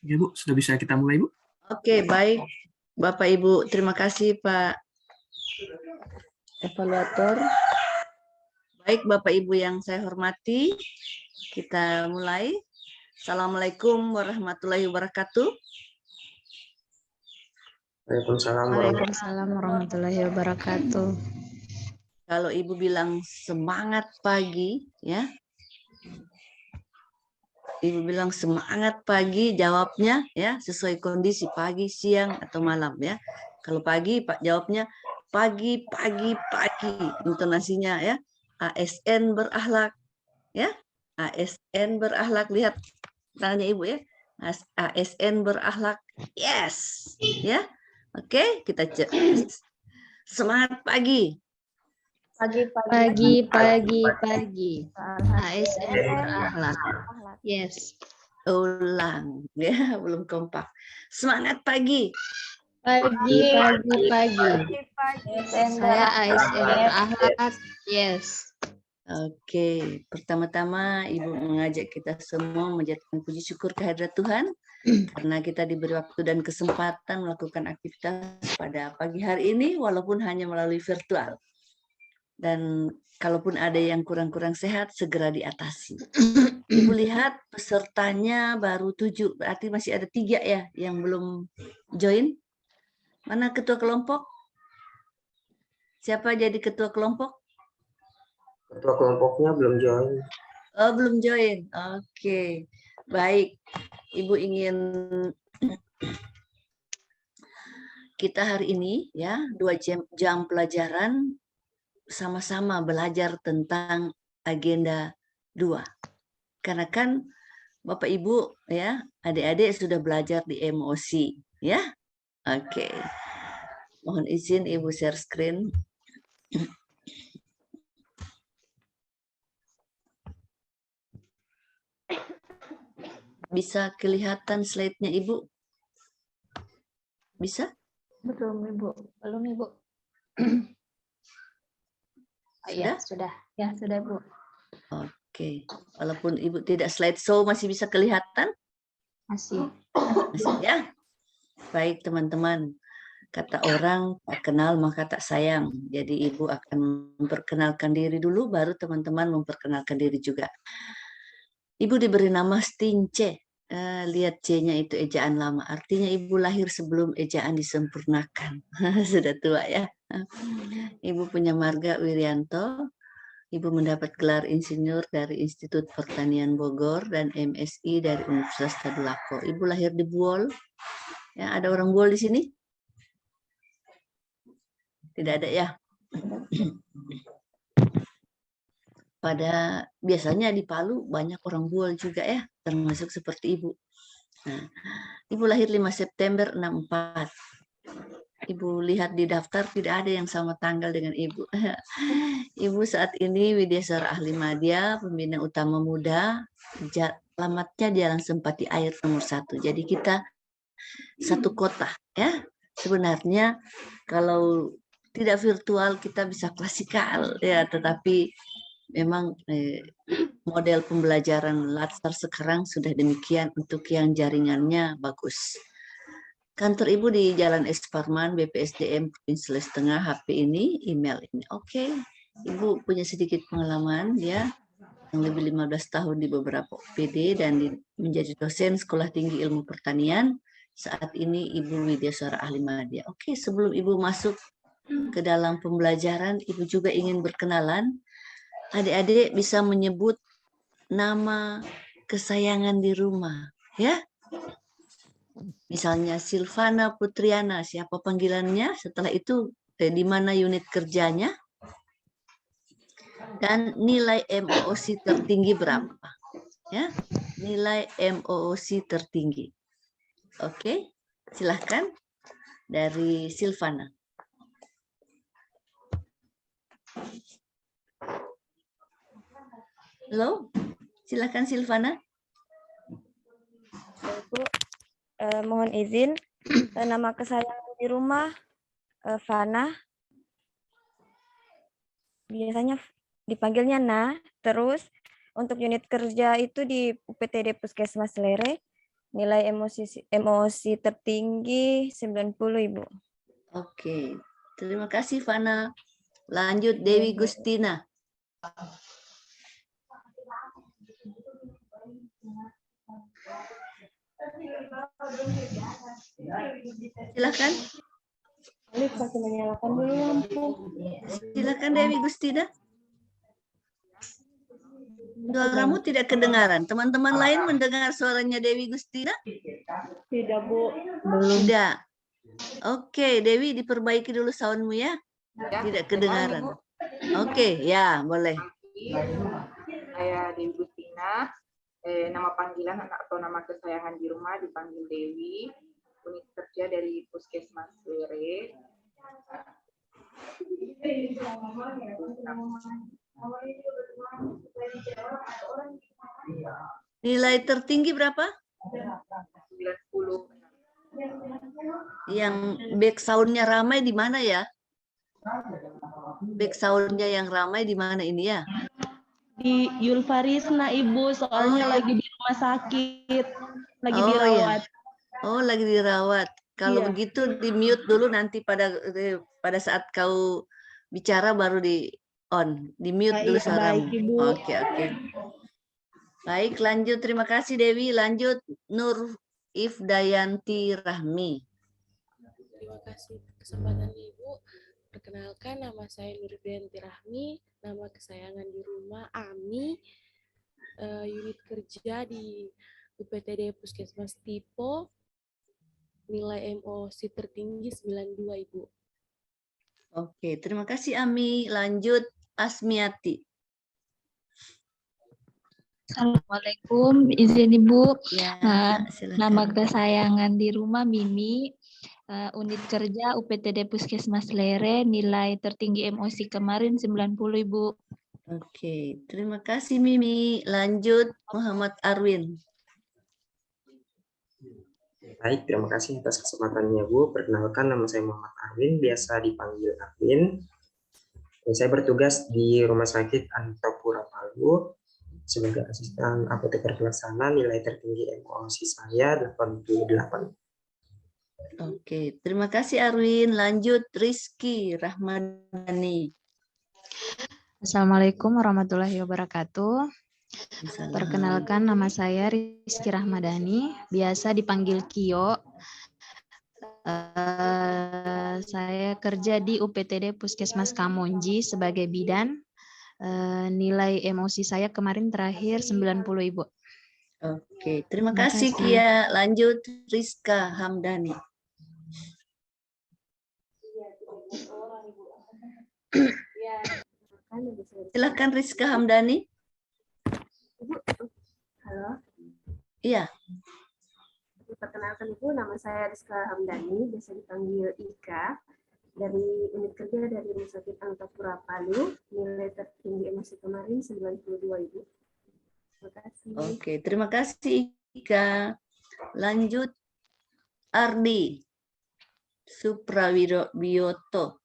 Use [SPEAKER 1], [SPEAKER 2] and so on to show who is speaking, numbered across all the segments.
[SPEAKER 1] Ya Bu, sudah bisa kita mulai Bu?
[SPEAKER 2] Oke, baik. Bapak Ibu, terima kasih Pak Evaluator. Baik Bapak Ibu yang saya hormati, kita mulai. Assalamualaikum warahmatullahi wabarakatuh.
[SPEAKER 3] Waalaikumsalam warahmatullahi wabarakatuh.
[SPEAKER 2] Kalau Ibu bilang semangat pagi, ya. Ibu bilang semangat pagi, jawabnya ya sesuai kondisi pagi, siang atau malam ya. Kalau pagi Pak jawabnya pagi, intonasinya ya. ASN berakhlak ya. ASN berakhlak, lihat tangannya Ibu ya. ASN berakhlak. Yes. Ya. Oke, kita semangat pagi.
[SPEAKER 3] Pagi. ASN berakhlak. Yes.
[SPEAKER 2] Ulang ya, belum kompak. Semangat pagi.
[SPEAKER 3] Pagi. Saya ASN berakhlak. Yes.
[SPEAKER 2] Oke, pertama-tama Ibu mengajak kita semua menjadikan puji syukur kehadirat Tuhan karena kita diberi waktu dan kesempatan melakukan aktivitas pada pagi hari ini walaupun hanya melalui virtual. Dan kalaupun ada yang kurang-kurang sehat, segera diatasi. Ibu lihat pesertanya baru 7, berarti masih ada 3 ya yang belum join. Mana ketua kelompok? Siapa jadi ketua kelompok?
[SPEAKER 4] Ketua kelompoknya belum join.
[SPEAKER 2] Oh, belum join. Oke, baik. Ibu ingin kita hari ini ya 2 jam pelajaran sama-sama belajar tentang agenda 2. Karena kan Bapak Ibu ya, adik-adik sudah belajar di emosi ya. Oke. Mohon izin Ibu share screen. Bisa kelihatan slide-nya Ibu? Bisa?
[SPEAKER 3] Belum Ibu.
[SPEAKER 2] Sudah?
[SPEAKER 3] Sudah. Ya, sudah Bu.
[SPEAKER 2] Oke. Walaupun Ibu tidak slideshow masih bisa kelihatan?
[SPEAKER 3] Masih.
[SPEAKER 2] Masih ya? Baik teman-teman. Kata orang, tak kenal maka tak sayang. Jadi Ibu akan memperkenalkan diri dulu, baru teman-teman memperkenalkan diri juga. Ibu diberi nama Stince. Lihat C-nya itu ejaan lama. Artinya Ibu lahir sebelum ejaan disempurnakan. Sudah tua ya. Ibu punya marga Wirianto. Ibu mendapat gelar insinyur dari Institut Pertanian Bogor dan MSI dari Universitas Tadulako. Ibu lahir di Buol. Ya, ada orang Buol di sini? Tidak ada ya? Biasanya di Palu banyak orang Buol juga ya, termasuk seperti Ibu. Nah, Ibu lahir 5 September 64. Ibu lihat di daftar tidak ada yang sama tanggal dengan Ibu. Ibu saat ini Widyaswara Ahli Madya, pembina utama muda, alamatnya Jalan Sempati Air nomor 1. Jadi kita satu kota ya. Sebenarnya kalau tidak virtual kita bisa klasikal ya, tetapi memang model pembelajaran latar sekarang sudah demikian untuk yang jaringannya bagus. Kantor Ibu di Jalan S. Parman, BPSDM Provinsi Sulawesi Tengah, HP ini, email ini. Oke, Ibu punya sedikit pengalaman ya, yang lebih 15 tahun di beberapa OPD dan menjadi dosen Sekolah Tinggi Ilmu Pertanian. Saat ini Ibu Widyaswara Ahli Madya. Oke, sebelum Ibu masuk ke dalam pembelajaran, Ibu juga ingin berkenalan. Adik-adik bisa menyebut nama kesayangan di rumah, ya. Misalnya Silvana Putriana, siapa panggilannya? Setelah itu di mana unit kerjanya? Dan nilai MOOC tertinggi berapa? Ya, nilai MOOC tertinggi. Oke, silahkan dari Silvana. Halo, silahkan Silvana.
[SPEAKER 5] Ibu, mohon izin, nama kesayangan di rumah Fana. Biasanya dipanggilnya Na. Terus untuk unit kerja itu di UPTD Puskesmas Lere, nilai emosi tertinggi 90, Ibu.
[SPEAKER 2] Oke, terima kasih Fana. Lanjut Dewi Gustina. Silakan.
[SPEAKER 3] Alif kasih menyalakan dulu lampu.
[SPEAKER 2] Silakan Dewi Gustina. Suaramu tidak kedengaran. Teman-teman lain mendengar suaranya Dewi Gustina?
[SPEAKER 3] Tidak, Bu.
[SPEAKER 2] Tidak. Oke, Dewi diperbaiki dulu soundmu ya. Tidak kedengaran. Oke, ya boleh.
[SPEAKER 6] Saya Dewi Gustina. Nama panggilan atau nama kesayangan di rumah dipanggil Dewi. Unit kerja dari Puskesmas Lere.
[SPEAKER 2] Nilai tertinggi berapa?
[SPEAKER 6] 90.
[SPEAKER 2] Yang back sound-nya ramai di mana ya? Back sound-nya yang ramai di mana ini ya?
[SPEAKER 7] Di Yulfarisna, Ibu, soalnya lagi di rumah sakit, lagi dirawat.
[SPEAKER 2] Iya. Oh, lagi dirawat. Kalau
[SPEAKER 7] Iya.
[SPEAKER 2] begitu di mute dulu, nanti pada saat kau bicara baru di on, di mute dulu
[SPEAKER 7] Iya,
[SPEAKER 2] suaramu.
[SPEAKER 7] baik, Ibu.
[SPEAKER 2] Oke. Baik, lanjut. Terima kasih Dewi. Lanjut Nur Ifdayanti Rahmi.
[SPEAKER 8] Terima kasih kesempatan Ibu. Perkenalkan, nama saya Nur Ifdayanti Rahmi, nama kesayangan di rumah Ami, unit kerja di UPTD Puskesmas Tipo, nilai emosi tertinggi 92, Ibu.
[SPEAKER 2] Oke, terima kasih Ami. Lanjut Asmiati.
[SPEAKER 3] Assalamualaikum, izin Ibu.
[SPEAKER 2] Ya, silakan.
[SPEAKER 3] Nama kesayangan di rumah Mimi, unit kerja UPTD Puskesmas Lere, nilai tertinggi emosi kemarin 90, Ibu.
[SPEAKER 2] Oke, terima kasih Mimi. Lanjut Muhammad Arwin.
[SPEAKER 4] Baik, terima kasih atas kesempatannya Bu. Perkenalkan, nama saya Muhammad Arwin, biasa dipanggil Arwin. Dan saya bertugas di Rumah Sakit Antapura Palu sebagai asisten apoteker pelaksana. Nilai tertinggi emosi saya 88.
[SPEAKER 2] Oke, terima kasih Arwin. Lanjut Rizky Rahmadani.
[SPEAKER 9] Assalamualaikum warahmatullahi wabarakatuh.
[SPEAKER 2] Salam.
[SPEAKER 9] Perkenalkan, nama saya Rizky Rahmadani, biasa dipanggil Kio. Saya kerja di UPTD Puskesmas Kamonji sebagai bidan. Nilai emosi saya kemarin terakhir 90, Ibu.
[SPEAKER 2] Oke, terima kasih Kia. Lanjut Rizka Hamdani. Silakan Rizka Hamdani.
[SPEAKER 10] Halo.
[SPEAKER 2] Iya.
[SPEAKER 10] Perkenalkan Ibu, nama saya Rizka Hamdani, biasa dipanggil Ika, dari unit kerja dari Rumah Sakit Antapura Palu, nilai tertinggi emosi kemarin 92, Ibu. Terima kasih.
[SPEAKER 2] Oke, terima kasih Ika. Lanjut Ardi Suprawiyoto.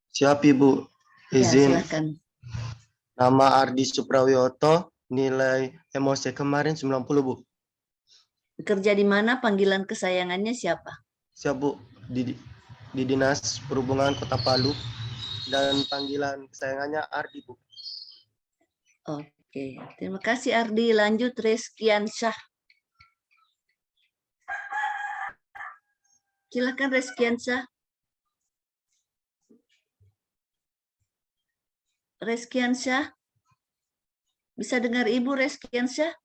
[SPEAKER 11] Siap Ibu, izin.
[SPEAKER 2] Ya, silakan.
[SPEAKER 11] Nama Ardi Suprawiyoto, nilai emosi kemarin 90 Bu.
[SPEAKER 2] Kerja di mana? Panggilan kesayangannya siapa?
[SPEAKER 11] Siap Bu, di Dinas Perhubungan Kota Palu, dan panggilan kesayangannya Ardi Bu.
[SPEAKER 2] Oke, terima kasih Ardi. Lanjut Reskiansyah. Silakan Reskiansyah. Reskiansyah. Bisa dengar Ibu Reskiansyah?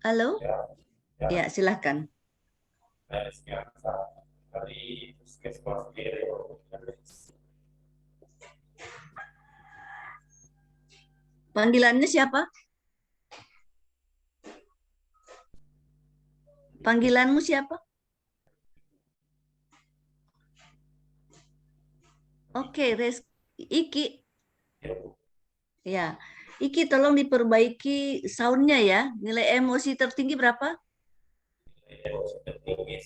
[SPEAKER 2] Halo? Ya, silakan. Panggilannya siapa? Panggilanmu siapa? Oke, Iki. Ya, Iki tolong diperbaiki soundnya ya. Nilai emosi tertinggi berapa?
[SPEAKER 12] Emosi tertinggi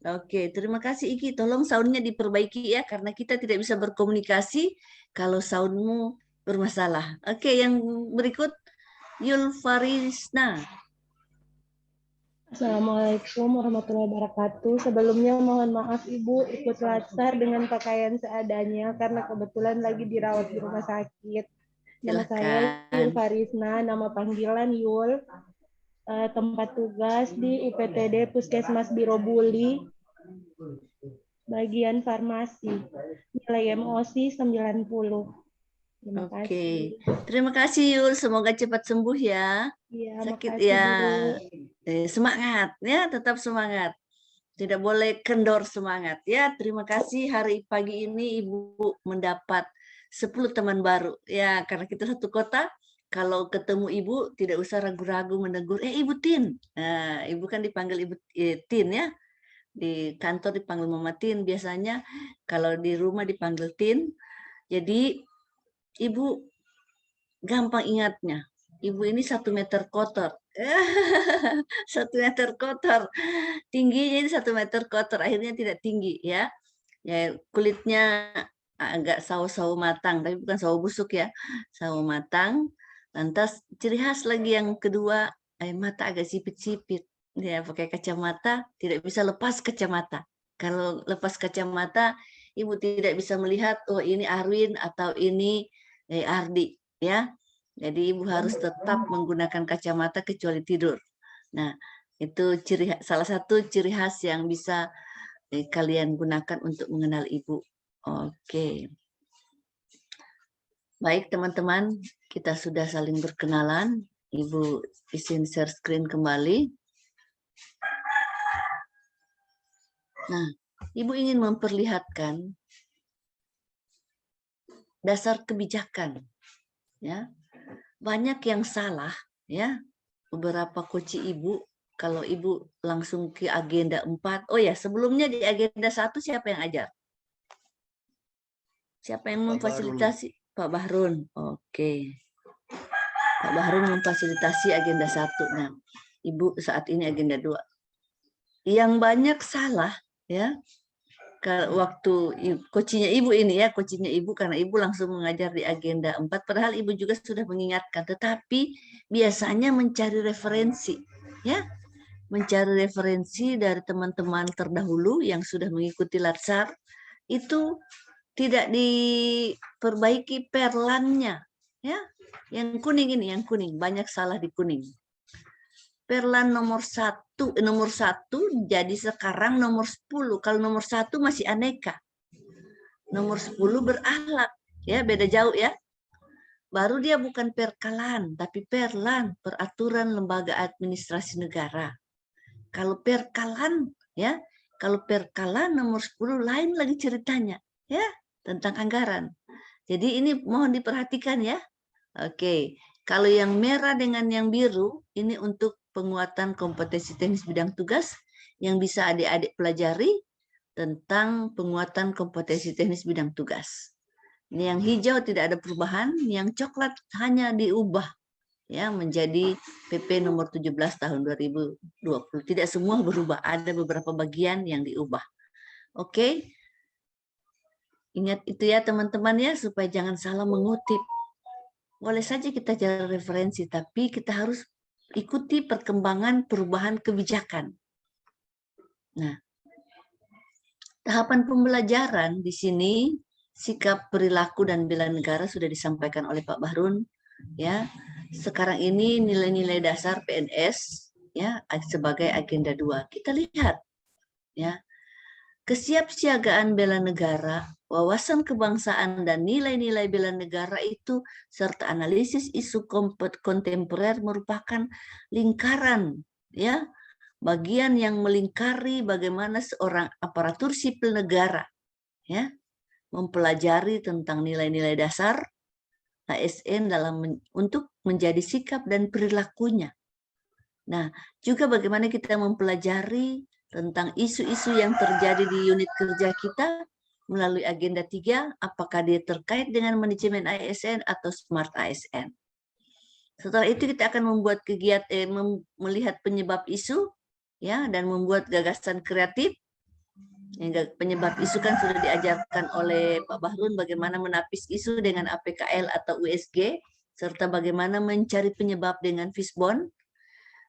[SPEAKER 2] Oke, terima kasih Iki. Tolong soundnya diperbaiki ya, karena kita tidak bisa berkomunikasi kalau soundmu bermasalah. Oke, yang berikut Yulfarisna.
[SPEAKER 7] Assalamualaikum warahmatullahi wabarakatuh. Sebelumnya mohon maaf Ibu ikut latsar dengan pakaian seadanya karena kebetulan lagi dirawat di rumah sakit. Nama saya Yul Farisna, nama panggilan Yul. Tempat tugas di UPTD Puskesmas Birobuli, bagian farmasi. Nilai MOSI 90. Terima kasih.
[SPEAKER 2] Oke, terima kasih Yul. Semoga cepat sembuh ya.
[SPEAKER 7] Iya,
[SPEAKER 2] Sakit
[SPEAKER 7] makasih,
[SPEAKER 2] ya.
[SPEAKER 7] Bu.
[SPEAKER 2] Semangat ya, tetap semangat. Tidak boleh kendor semangat ya. Terima kasih hari pagi ini Ibu mendapat 10 teman baru ya, karena kita satu kota. Kalau ketemu Ibu tidak usah ragu-ragu menegur, Ibu Tin. Nah, Ibu kan dipanggil Ibu Tin ya. Di kantor dipanggil Mama Tin biasanya, kalau di rumah dipanggil Tin. Jadi Ibu gampang ingatnya. Ibu ini 1 meter kotor. 1 meter kotor. Tingginya ini 1 meter kotor, akhirnya tidak tinggi ya. Ya, kulitnya agak sawo-sawo matang, tapi bukan sawo busuk ya. Sawo matang. Lantas ciri khas lagi yang kedua, mata agak sipit-sipit. Ya, pakai kacamata, tidak bisa lepas kacamata. Kalau lepas kacamata, Ibu tidak bisa melihat, oh ini Arwin atau ini Ardi, ya. Jadi Ibu harus tetap menggunakan kacamata kecuali tidur. Nah, itu salah satu ciri khas yang bisa kalian gunakan untuk mengenal Ibu. Oke. Baik teman-teman, kita sudah saling berkenalan. Ibu izin share screen kembali. Nah, Ibu ingin memperlihatkan dasar kebijakan. Ya, banyak yang salah. Ya, beberapa kunci Ibu. Kalau Ibu langsung ke agenda 4. Oh ya, sebelumnya di agenda 1 siapa yang ajar? Siapa yang memfasilitasi? Pak Bahrun. Oke. Pak Bahrun memfasilitasi agenda 1. Nah, Ibu saat ini agenda 2. Yang banyak salah ya. Waktu coachingnya Ibu ini ya, coachingnya Ibu karena Ibu langsung mengajar di agenda 4 padahal Ibu juga sudah mengingatkan, tetapi biasanya mencari referensi ya. Mencari referensi dari teman-teman terdahulu yang sudah mengikuti latsar itu tidak diperbaiki perlannya ya. Yang kuning ini, yang kuning banyak salah di kuning. Perlan nomor 1 jadi sekarang nomor 10. Kalau nomor 1 masih aneka. Nomor 10 berakhlak ya, beda jauh ya. Baru dia bukan perkalan tapi perlan, peraturan lembaga administrasi negara. Kalau perkalan ya, kalau perkalan nomor 10 lain lagi ceritanya ya, tentang anggaran. Jadi ini mohon diperhatikan ya. Oke, kalau yang merah dengan yang biru ini untuk penguatan kompetensi teknis bidang tugas yang bisa adik-adik pelajari tentang penguatan kompetensi teknis bidang tugas. Ini yang hijau tidak ada perubahan, yang coklat hanya diubah ya menjadi PP nomor 17 tahun 2020. Tidak semua berubah, ada beberapa bagian yang diubah. Oke. Ingat itu ya teman-teman ya, supaya jangan salah mengutip. Boleh saja kita cari referensi, tapi kita harus ikuti perkembangan perubahan kebijakan. Nah, tahapan pembelajaran di sini sikap perilaku dan bela negara sudah disampaikan oleh Pak Bahrun ya. Sekarang ini nilai-nilai dasar PNS ya sebagai agenda 2. Kita lihat ya. Kesiapsiagaan bela negara, wawasan kebangsaan dan nilai-nilai bela negara itu serta analisis isu kontemporer merupakan lingkaran ya, bagian yang melingkari bagaimana seorang aparatur sipil negara ya mempelajari tentang nilai-nilai dasar ASN untuk menjadi sikap dan perilakunya. Nah, juga bagaimana kita mempelajari tentang isu-isu yang terjadi di unit kerja kita melalui agenda 3, apakah dia terkait dengan manajemen ASN atau smart ASN. Setelah itu kita akan membuat kegiatan melihat penyebab isu ya dan membuat gagasan kreatif Penyebab isu kan sudah diajarkan oleh Pak Bahrun bagaimana menapis isu dengan APKL atau USG, serta bagaimana mencari penyebab dengan fishbone.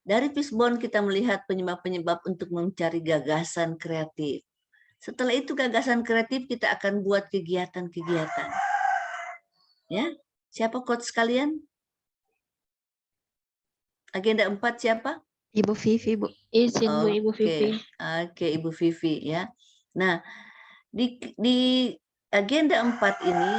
[SPEAKER 2] Dari fishbone kita melihat penyebab-penyebab untuk mencari gagasan kreatif. Setelah itu gagasan kreatif kita akan buat kegiatan-kegiatan. Ya, siapa coach sekalian? Agenda 4 siapa?
[SPEAKER 9] Ibu Vivi, Bu.
[SPEAKER 3] Izin Bu Ibu Vivi.
[SPEAKER 2] Oke, Ibu Vivi ya. Nah, di agenda 4 ini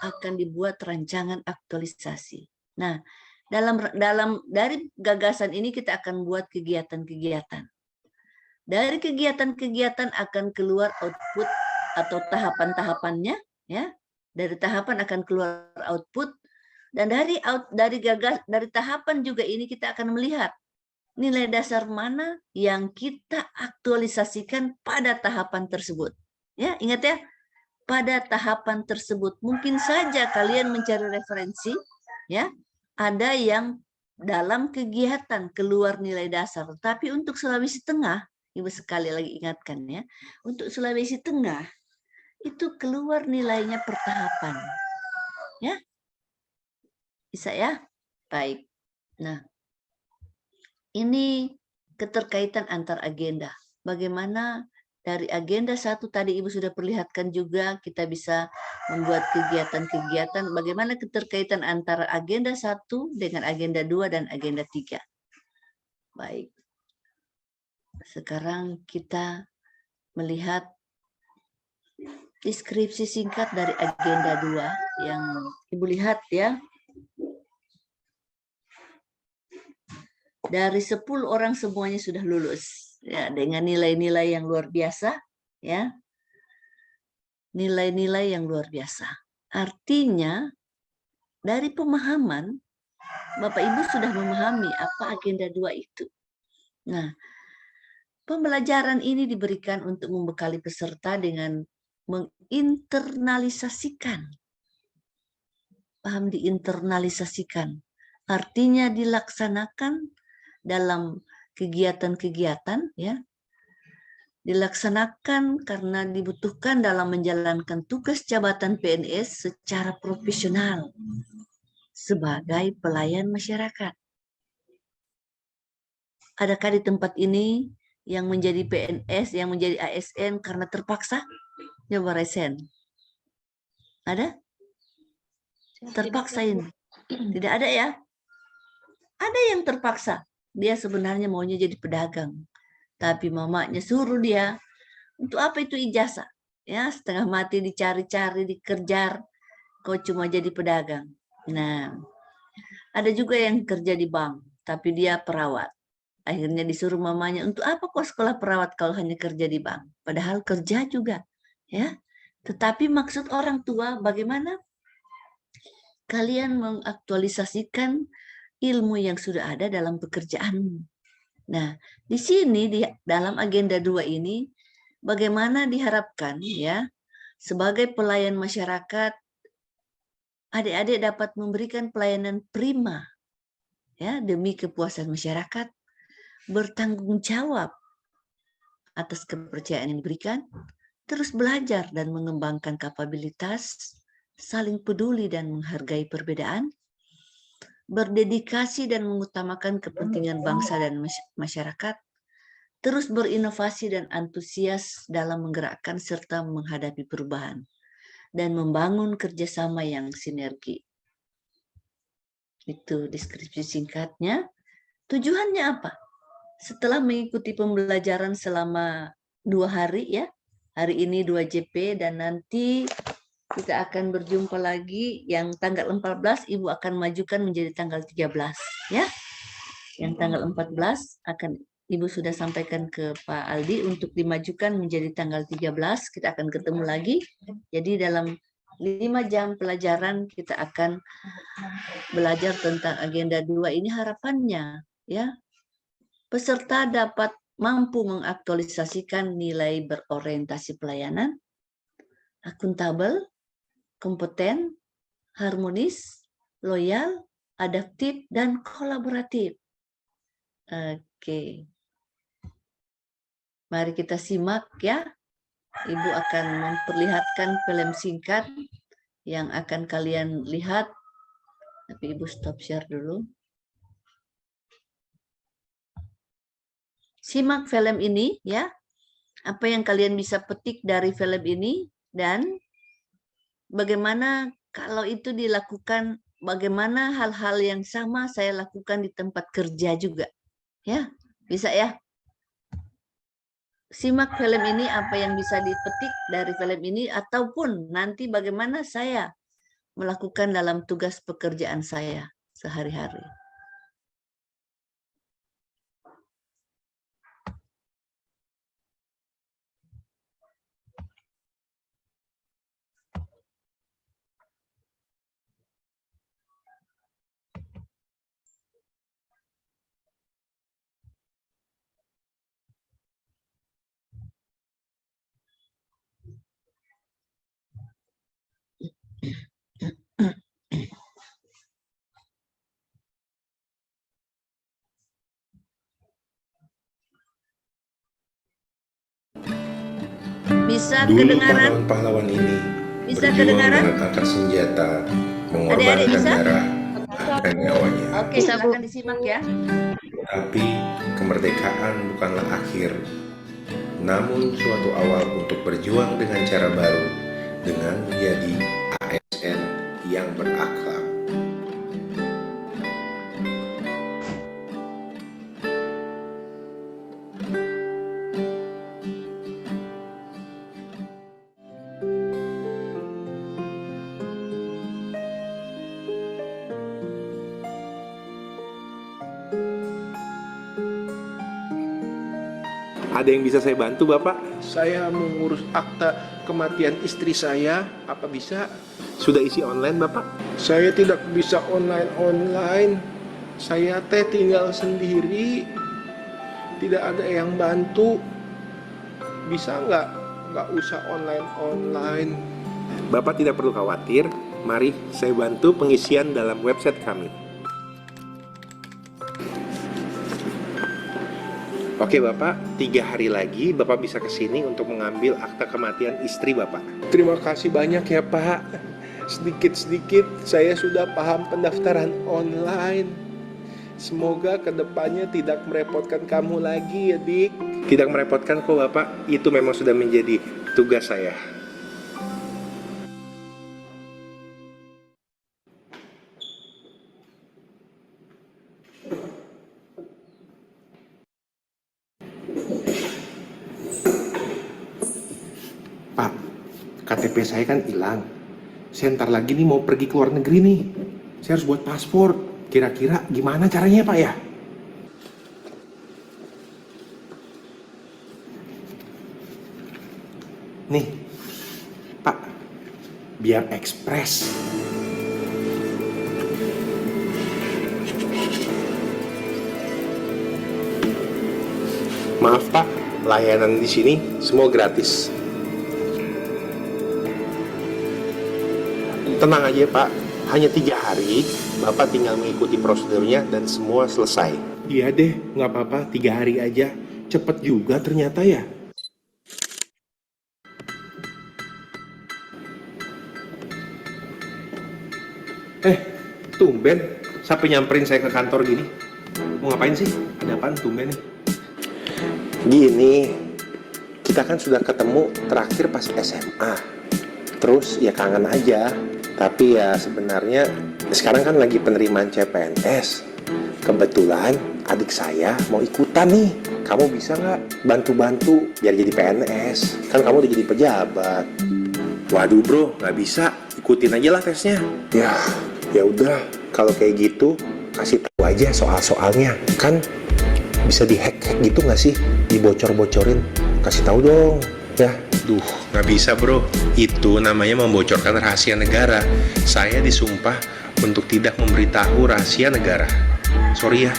[SPEAKER 2] akan dibuat rancangan aktualisasi. Nah, dari gagasan ini kita akan buat kegiatan-kegiatan. Dari kegiatan-kegiatan akan keluar output atau tahapan-tahapannya, ya. Dari tahapan akan keluar output, dan dari tahapan juga ini kita akan melihat nilai dasar mana yang kita aktualisasikan pada tahapan tersebut. Ya, ingat ya, pada tahapan tersebut mungkin saja kalian mencari referensi, ya, ada yang dalam kegiatan keluar nilai dasar, tapi untuk Sulawesi Tengah, Ibu sekali lagi ingatkan ya, untuk Sulawesi Tengah itu keluar nilainya per tahapan, ya, bisa ya, baik. Nah, ini keterkaitan antar agenda. Bagaimana dari agenda 1 tadi Ibu sudah perlihatkan juga kita bisa membuat kegiatan-kegiatan. Bagaimana keterkaitan antara agenda 1 dengan agenda 2 dan agenda 3. Baik. Sekarang kita melihat deskripsi singkat dari agenda 2 yang Ibu lihat ya. Dari 10 orang semuanya sudah lulus ya, dengan nilai-nilai yang luar biasa ya. Nilai-nilai yang luar biasa. Artinya dari pemahaman Bapak Ibu sudah memahami apa agenda 2 itu. Nah, pembelajaran ini diberikan untuk membekali peserta dengan menginternalisasikan. Paham, diinternalisasikan. Artinya dilaksanakan dalam kegiatan-kegiatan ya, dilaksanakan karena dibutuhkan dalam menjalankan tugas jabatan PNS secara profesional sebagai pelayan masyarakat. Adakah di tempat ini yang menjadi PNS, yang menjadi ASN karena terpaksa? Coba resen. Ada? Terpaksa ini? Tidak ada ya? Ada yang terpaksa. Dia sebenarnya maunya jadi pedagang, tapi mamanya suruh dia. Untuk apa itu ijazah? Ya, setengah mati dicari-cari, dikejar. Kau cuma jadi pedagang. Nah, ada juga yang kerja di bank, tapi dia perawat. Akhirnya disuruh mamanya, untuk apa kau sekolah perawat kalau hanya kerja di bank? Padahal kerja juga, ya. Tetapi maksud orang tua bagaimana kalian mengaktualisasikan ilmu yang sudah ada dalam pekerjaanmu. Nah, di sini di dalam agenda 2 ini bagaimana diharapkan ya sebagai pelayan masyarakat adik-adik dapat memberikan pelayanan prima ya demi kepuasan masyarakat, bertanggung jawab atas kepercayaan yang diberikan, terus belajar dan mengembangkan kapabilitas, saling peduli dan menghargai perbedaan, berdedikasi dan mengutamakan kepentingan bangsa dan masyarakat, terus berinovasi dan antusias dalam menggerakkan serta menghadapi perubahan, dan membangun kerjasama yang sinergi. Itu deskripsi singkatnya. Tujuannya apa? Setelah mengikuti pembelajaran selama 2 hari ya, hari ini 2 JP dan nanti kita akan berjumpa lagi yang tanggal 14 Ibu akan majukan menjadi tanggal 13 ya. Yang tanggal 14 akan Ibu sudah sampaikan ke Pak Aldi untuk dimajukan menjadi tanggal 13. Kita akan ketemu lagi. Jadi dalam 5 jam pelajaran kita akan belajar tentang agenda 2 ini. Harapannya ya peserta dapat mampu mengaktualisasikan nilai berorientasi pelayanan, akuntabel, kompeten, harmonis, loyal, adaptif, dan kolaboratif. Oke. Mari kita simak ya. Ibu akan memperlihatkan film singkat yang akan kalian lihat. Tapi Ibu stop share dulu. Simak film ini ya. Apa yang kalian bisa petik dari film ini dan bagaimana kalau itu dilakukan, bagaimana hal-hal yang sama saya lakukan di tempat kerja juga. Ya, bisa ya. Simak film ini apa yang bisa dipetik dari film ini ataupun nanti bagaimana saya melakukan dalam tugas pekerjaan saya sehari-hari. Bisa
[SPEAKER 12] Dulu
[SPEAKER 2] kedengaran?
[SPEAKER 12] pahlawan-pahlawan ini
[SPEAKER 2] Bisa
[SPEAKER 12] berjuang
[SPEAKER 2] kedengaran?
[SPEAKER 12] dengan angkat senjata,
[SPEAKER 2] Adik-adik
[SPEAKER 12] mengorbankan
[SPEAKER 2] bisa?
[SPEAKER 12] darah dan nyawanya.
[SPEAKER 2] Oke, silakan disimak ya.
[SPEAKER 12] Tapi kemerdekaan bukanlah akhir, namun suatu awal untuk berjuang dengan cara baru, dengan menjadi ASN yang berakhlak.
[SPEAKER 13] Ada yang bisa saya bantu, Bapak? Saya mengurus akta kematian istri saya. Apa bisa? Sudah isi online, Bapak? Saya tidak bisa online. Saya tinggal sendiri. Tidak ada yang bantu. Bisa nggak? Nggak usah online. Bapak tidak perlu khawatir. Mari saya bantu pengisian dalam website kami. Oke Bapak, 3 hari lagi Bapak bisa ke sini untuk mengambil akta kematian istri Bapak. Terima kasih banyak ya Pak. Sedikit-sedikit saya sudah paham pendaftaran online. Semoga kedepannya tidak merepotkan kamu lagi ya Dik. Tidak merepotkan kok Bapak, itu memang sudah menjadi tugas saya. Pak, KTP saya kan hilang. Saya ntar lagi nih mau pergi ke luar negeri nih. Saya harus buat paspor. Kira-kira gimana caranya Pak ya? Nih, Pak, biar ekspres. Maaf Pak, layanan di sini semua gratis. Tenang aja Pak, hanya 3 hari, Bapak tinggal mengikuti prosedurnya dan semua selesai. Iya deh, nggak apa-apa, 3 hari aja. Cepet juga ternyata ya. Tumben, sampai nyamperin saya ke kantor gini. Mau ngapain sih? Ada apaan tumben nih? Gini, kita kan sudah ketemu terakhir pas SMA. Terus ya kangen aja. Tapi ya sebenarnya sekarang kan lagi penerimaan CPNS. Kebetulan adik saya mau ikutan nih. Kamu bisa nggak bantu-bantu biar jadi PNS? Kan kamu udah jadi pejabat. Waduh bro, nggak bisa. Ikutin aja lah tesnya. Ya udah, kalau kayak gitu kasih tahu aja soal-soalnya. Kan bisa dihack gitu nggak sih? Dibocor-bocorin. Kasih tahu dong. Ya, nggak bisa bro. Itu namanya membocorkan rahasia negara. Saya disumpah untuk tidak memberitahu rahasia negara. Sorry ya.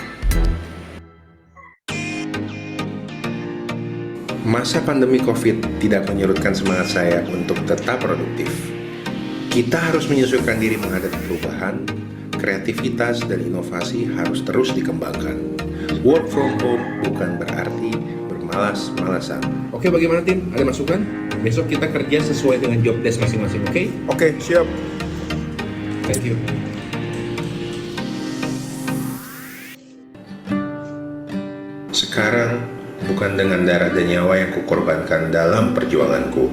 [SPEAKER 13] Masa pandemi COVID tidak menyurutkan semangat saya untuk tetap produktif. Kita harus menyesuaikan diri menghadapi perubahan. Kreativitas dan inovasi harus terus dikembangkan. Work from home bukan berarti bermain
[SPEAKER 12] bermalas-malasan.
[SPEAKER 13] Oke, bagaimana tim? Ada masukan? Besok kita kerja sesuai dengan job desk masing-masing, oke?
[SPEAKER 12] Oke, siap.
[SPEAKER 13] Thank you.
[SPEAKER 12] Sekarang bukan dengan darah dan nyawa yang kukorbankan dalam perjuanganku.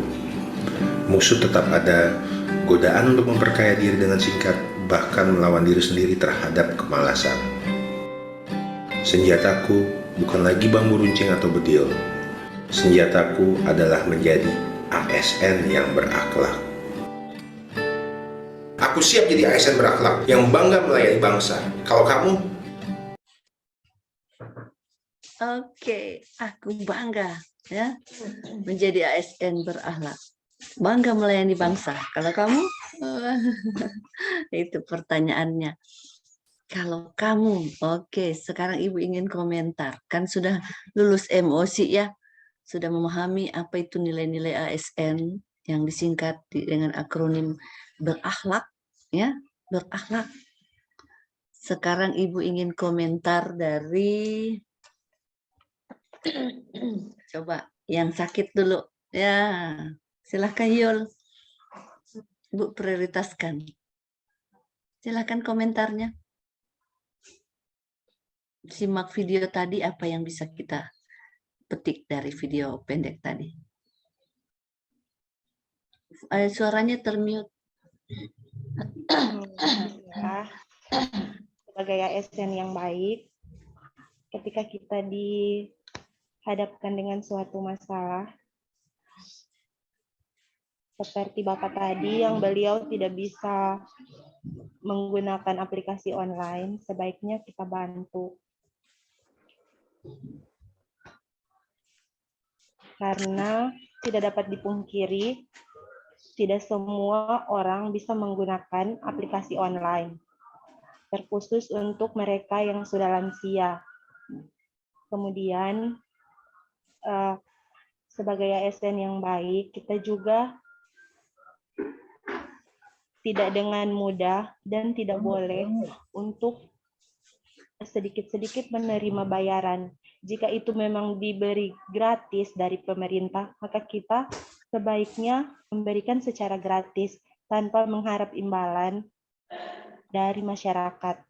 [SPEAKER 12] Musuh tetap ada, godaan untuk memperkaya diri dengan singkat, bahkan melawan diri sendiri terhadap kemalasan. Senjataku bukan lagi bambu runcing atau bedil. Senjataku adalah menjadi ASN yang berakhlak. Aku siap jadi ASN berakhlak yang bangga melayani bangsa. Kalau kamu?
[SPEAKER 2] Oke, aku bangga ya menjadi ASN berakhlak. Bangga melayani bangsa. Kalau kamu? Itu pertanyaannya. Kalau kamu, oke, sekarang Ibu ingin komentar. Kan sudah lulus MOC ya, sudah memahami apa itu nilai-nilai ASN yang disingkat dengan akronim berakhlak, ya, berakhlak. Sekarang Ibu ingin komentar dari, coba yang sakit dulu, ya, silahkan Yul, Ibu prioritaskan. Silahkan komentarnya. Simak video tadi, apa yang bisa kita petik dari video pendek tadi. Suaranya termute.
[SPEAKER 7] Sebagai ASN yang baik, ketika kita dihadapkan dengan suatu masalah, seperti Bapak tadi yang beliau tidak bisa menggunakan aplikasi online, sebaiknya kita bantu. Karena tidak dapat dipungkiri, tidak semua orang bisa menggunakan aplikasi online, terkhusus untuk mereka yang sudah lansia. Kemudian, sebagai ASN yang baik, kita juga tidak dengan mudah dan tidak boleh untuk sedikit-sedikit menerima bayaran. Jika itu memang diberi gratis dari pemerintah, maka kita sebaiknya memberikan secara gratis tanpa mengharap imbalan dari masyarakat.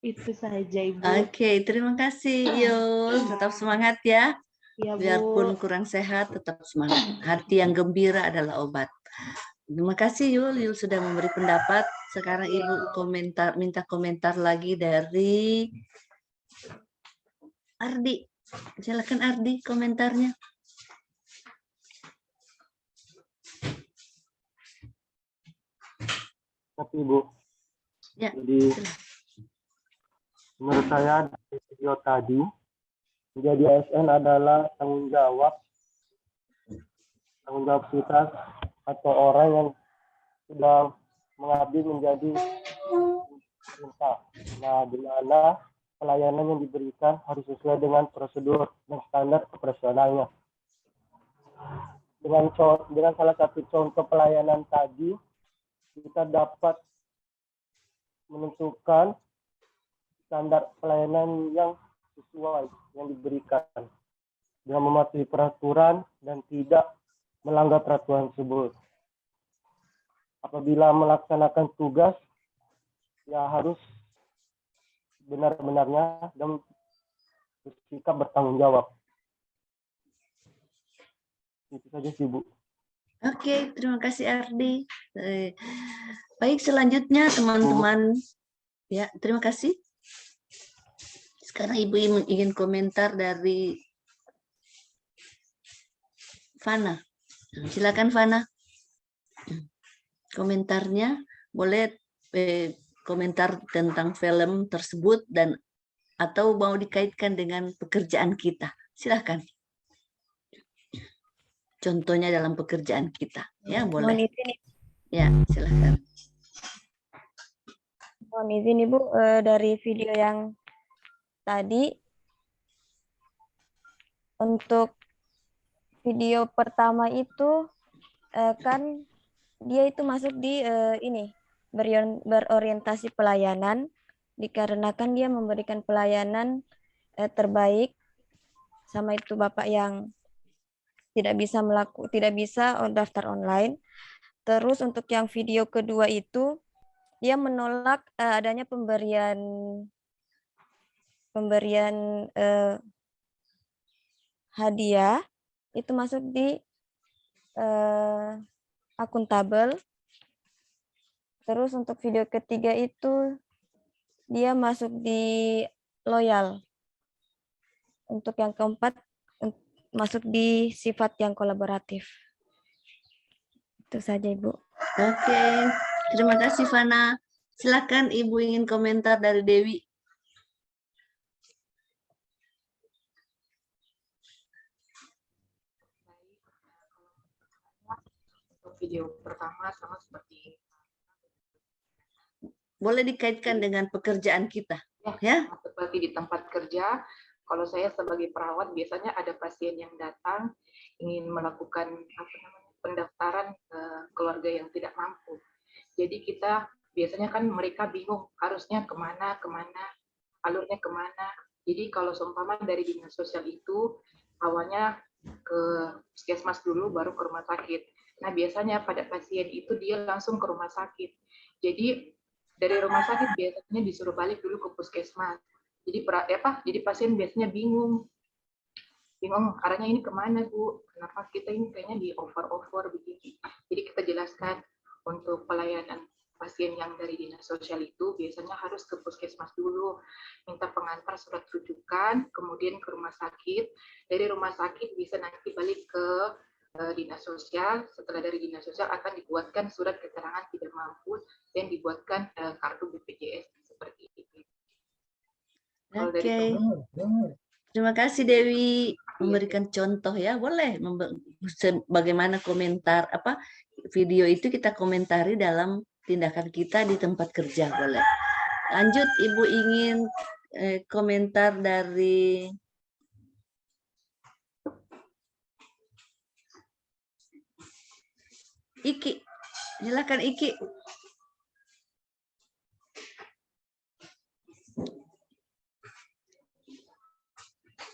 [SPEAKER 7] Itu saja, Ibu.
[SPEAKER 2] Oke, terima kasih Yul. Tetap semangat ya.
[SPEAKER 7] Ya, Bu.
[SPEAKER 2] Biarpun kurang sehat, tetap semangat. Hati yang gembira adalah obat. Terima kasih Yul. Yul sudah memberi pendapat. Sekarang Ibu minta komentar lagi dari Ardi. Silakan Ardi komentarnya.
[SPEAKER 11] Tapi Ibu,
[SPEAKER 2] Ya.
[SPEAKER 11] jadi menurut saya dari video tadi, menjadi ASN adalah tanggung jawab kita atau orang yang sudah mengabdi menjadi pemerintah. Nah, di mana pelayanan yang diberikan harus sesuai dengan prosedur dan standar operasionalnya. Dengan salah satu contoh pelayanan tadi, kita dapat menentukan standar pelayanan yang sesuai yang diberikan dengan mematuhi peraturan dan tidak melanggar peraturan tersebut. Apabila melaksanakan tugas, ya harus benar-benarnya dan bersikap bertanggung jawab. Itu saja sih, Bu.
[SPEAKER 2] Oke, terima kasih Ardi. Baik, selanjutnya teman-teman. Ya, terima kasih. Sekarang Ibu ingin komentar dari Fana. Silakan Fana. Komentarnya boleh komentar tentang film tersebut dan atau mau dikaitkan dengan pekerjaan kita. Silakan. Contohnya dalam pekerjaan kita, ya boleh. Ya, silakan.
[SPEAKER 5] Mohon izin Ibu, dari video yang tadi, untuk video pertama itu kan dia itu masuk di ini berorientasi pelayanan, dikarenakan dia memberikan pelayanan terbaik sama itu Bapak yang tidak bisa daftar online. Terus untuk yang video kedua itu dia menolak adanya pemberian hadiah itu masuk di akuntabel. Terus untuk video ketiga itu dia masuk di loyal. Untuk yang keempat masuk di sifat yang kolaboratif. Itu saja Ibu.
[SPEAKER 2] Oke, terima kasih Fana. Silakan Ibu ingin komentar dari Dewi.
[SPEAKER 6] Untuk video pertama sama seperti
[SPEAKER 2] boleh dikaitkan dengan pekerjaan kita, ya?
[SPEAKER 6] Seperti di tempat kerja, kalau saya sebagai perawat biasanya ada pasien yang datang ingin melakukan pendaftaran keluarga yang tidak mampu. Jadi kita biasanya kan mereka bingung harusnya kemana, alurnya kemana. Jadi kalau seumpama dari dinas sosial itu awalnya ke puskesmas dulu baru ke rumah sakit. Nah biasanya pada pasien itu dia langsung ke rumah sakit. Jadi dari rumah sakit biasanya disuruh balik dulu ke puskesmas. Jadi pasien biasanya bingung arahnya ini kemana Bu? Kenapa kita ini kayaknya di over begini? Jadi kita jelaskan untuk pelayanan pasien yang dari dinas sosial itu biasanya harus ke puskesmas dulu, minta pengantar surat rujukan, kemudian ke rumah sakit. Dari rumah sakit bisa nanti balik ke dinas sosial. Setelah dari dinas sosial akan dibuatkan surat keterangan tidak mampu dan dibuatkan kartu BPJS seperti itu.
[SPEAKER 2] Oke. Terima kasih Dewi memberikan contoh ya. Boleh bagaimana komentar video itu kita komentari dalam tindakan kita di tempat kerja, boleh. Lanjut Ibu ingin komentar dari Iki. Silakan Iki.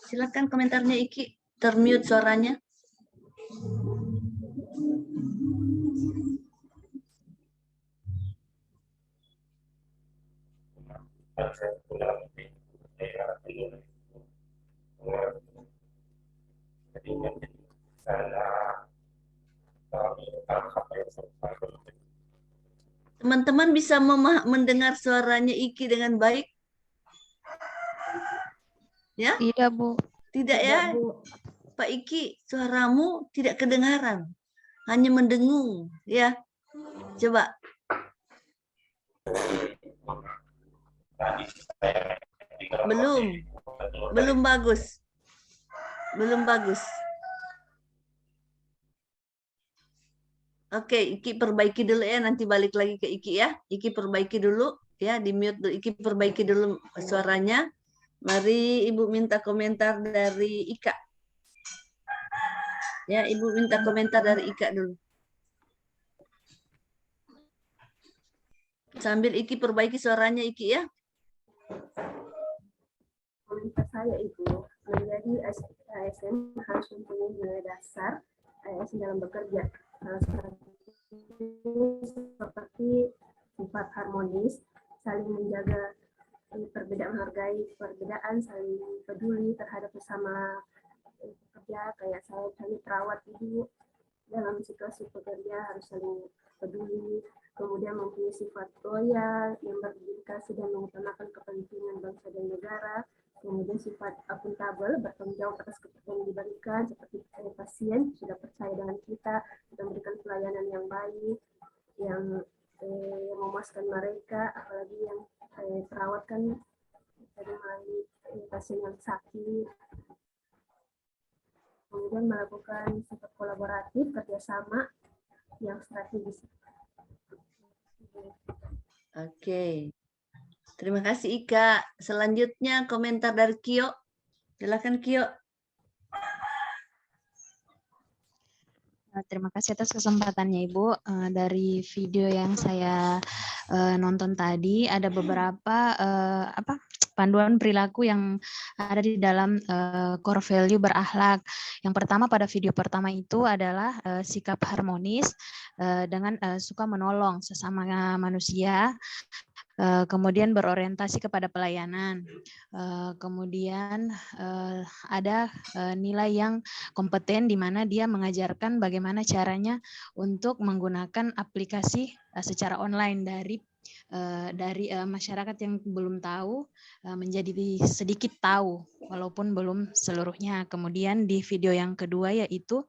[SPEAKER 2] Silakan komentarnya Iki. Termute suaranya. Teman-teman bisa mendengar suaranya Iki dengan baik? Ya?
[SPEAKER 3] Tidak, Bu.
[SPEAKER 2] Tidak ya? Pak Iki, suaramu tidak kedengaran. Hanya mendengung, ya. Coba. Belum bagus. Belum bagus. Oke, Iki perbaiki dulu ya, nanti balik lagi ke Iki ya. Iki perbaiki dulu ya, di mute dulu. Iki perbaiki dulu suaranya. Mari Ibu minta komentar dari Ika. Ya, Ibu minta komentar dari Ika dulu. Sambil Iki perbaiki suaranya Iki ya.
[SPEAKER 10] Komentar saya Ibu, menjadi ASN harus mempunyai nilai dasar ASN dalam bekerja. Salah satu seperti sifat harmonis, saling menjaga perbedaan, menghargai perbedaan, saling peduli terhadap sesama pekerja. Kayak saya tadi perawat Ibu, dalam situasi pekerja harus saling peduli, kemudian mempunyai sifat loyal yang berdedikasi dan mengutamakan kepentingan bangsa dan negara. Kemudian sifat akuntabel, bertanggung jawab atas kepercayaan yang diberikan, seperti pasien sudah percaya dengan kita memberikan pelayanan yang baik, yang memuaskan mereka, apalagi yang perawat kan dari pasien yang sakit. Kemudian melakukan sifat kolaboratif, kerjasama yang strategis.
[SPEAKER 2] Oke. Terima kasih Ika. Selanjutnya komentar dari Kio. Silakan Kio.
[SPEAKER 9] Terima kasih atas kesempatannya Ibu. Dari video yang saya nonton tadi ada beberapa panduan perilaku yang ada di dalam core value berakhlak. Yang pertama pada video pertama itu adalah sikap harmonis dengan suka menolong sesama manusia. Kemudian berorientasi kepada pelayanan, kemudian ada nilai yang kompeten di mana dia mengajarkan bagaimana caranya untuk menggunakan aplikasi secara online dari masyarakat yang belum tahu menjadi sedikit tahu walaupun belum seluruhnya. Kemudian di video yang kedua yaitu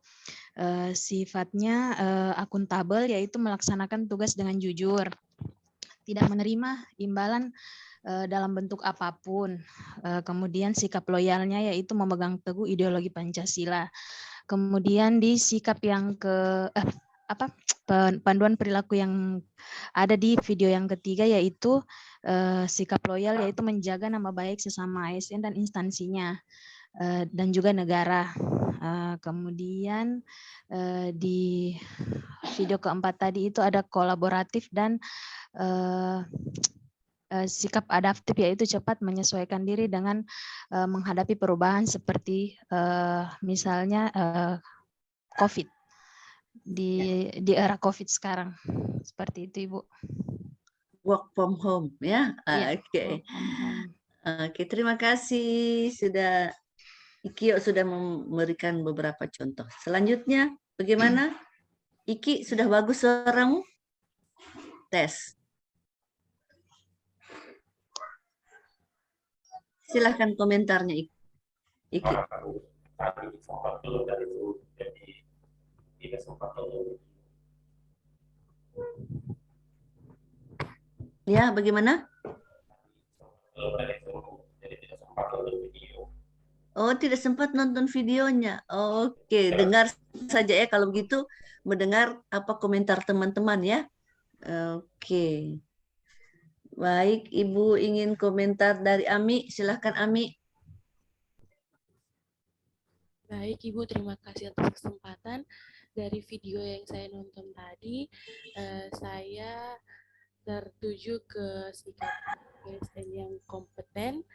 [SPEAKER 9] sifatnya akuntabel, yaitu melaksanakan tugas dengan jujur, tidak menerima imbalan dalam bentuk apapun. Kemudian sikap loyalnya yaitu memegang teguh ideologi Pancasila. Kemudian di sikap yang panduan perilaku yang ada di video yang ketiga yaitu sikap loyal, yaitu menjaga nama baik sesama ASN dan instansinya dan juga negara. Kemudian di video keempat tadi itu ada kolaboratif dan sikap adaptif, yaitu cepat menyesuaikan diri dengan menghadapi perubahan seperti misalnya COVID di era COVID sekarang. Seperti itu Ibu.
[SPEAKER 2] Work from home ya.
[SPEAKER 9] Iya,
[SPEAKER 2] Oke. Oke, terima kasih sudah Iki sudah memberikan beberapa contoh. Selanjutnya bagaimana? Iki, sudah bagus suaramu? Tes. Silahkan komentarnya Iki. Ya, bagaimana? Oh, tidak sempat nonton videonya. Oke, dengar saja ya kalau begitu, mendengar apa komentar teman-teman ya. Oke. Baik, Ibu ingin komentar dari Ami, silahkan Ami.
[SPEAKER 8] Baik Ibu, terima kasih atas kesempatan. Dari video yang saya nonton tadi, saya tertuju ke sikap ASN yang kompeten.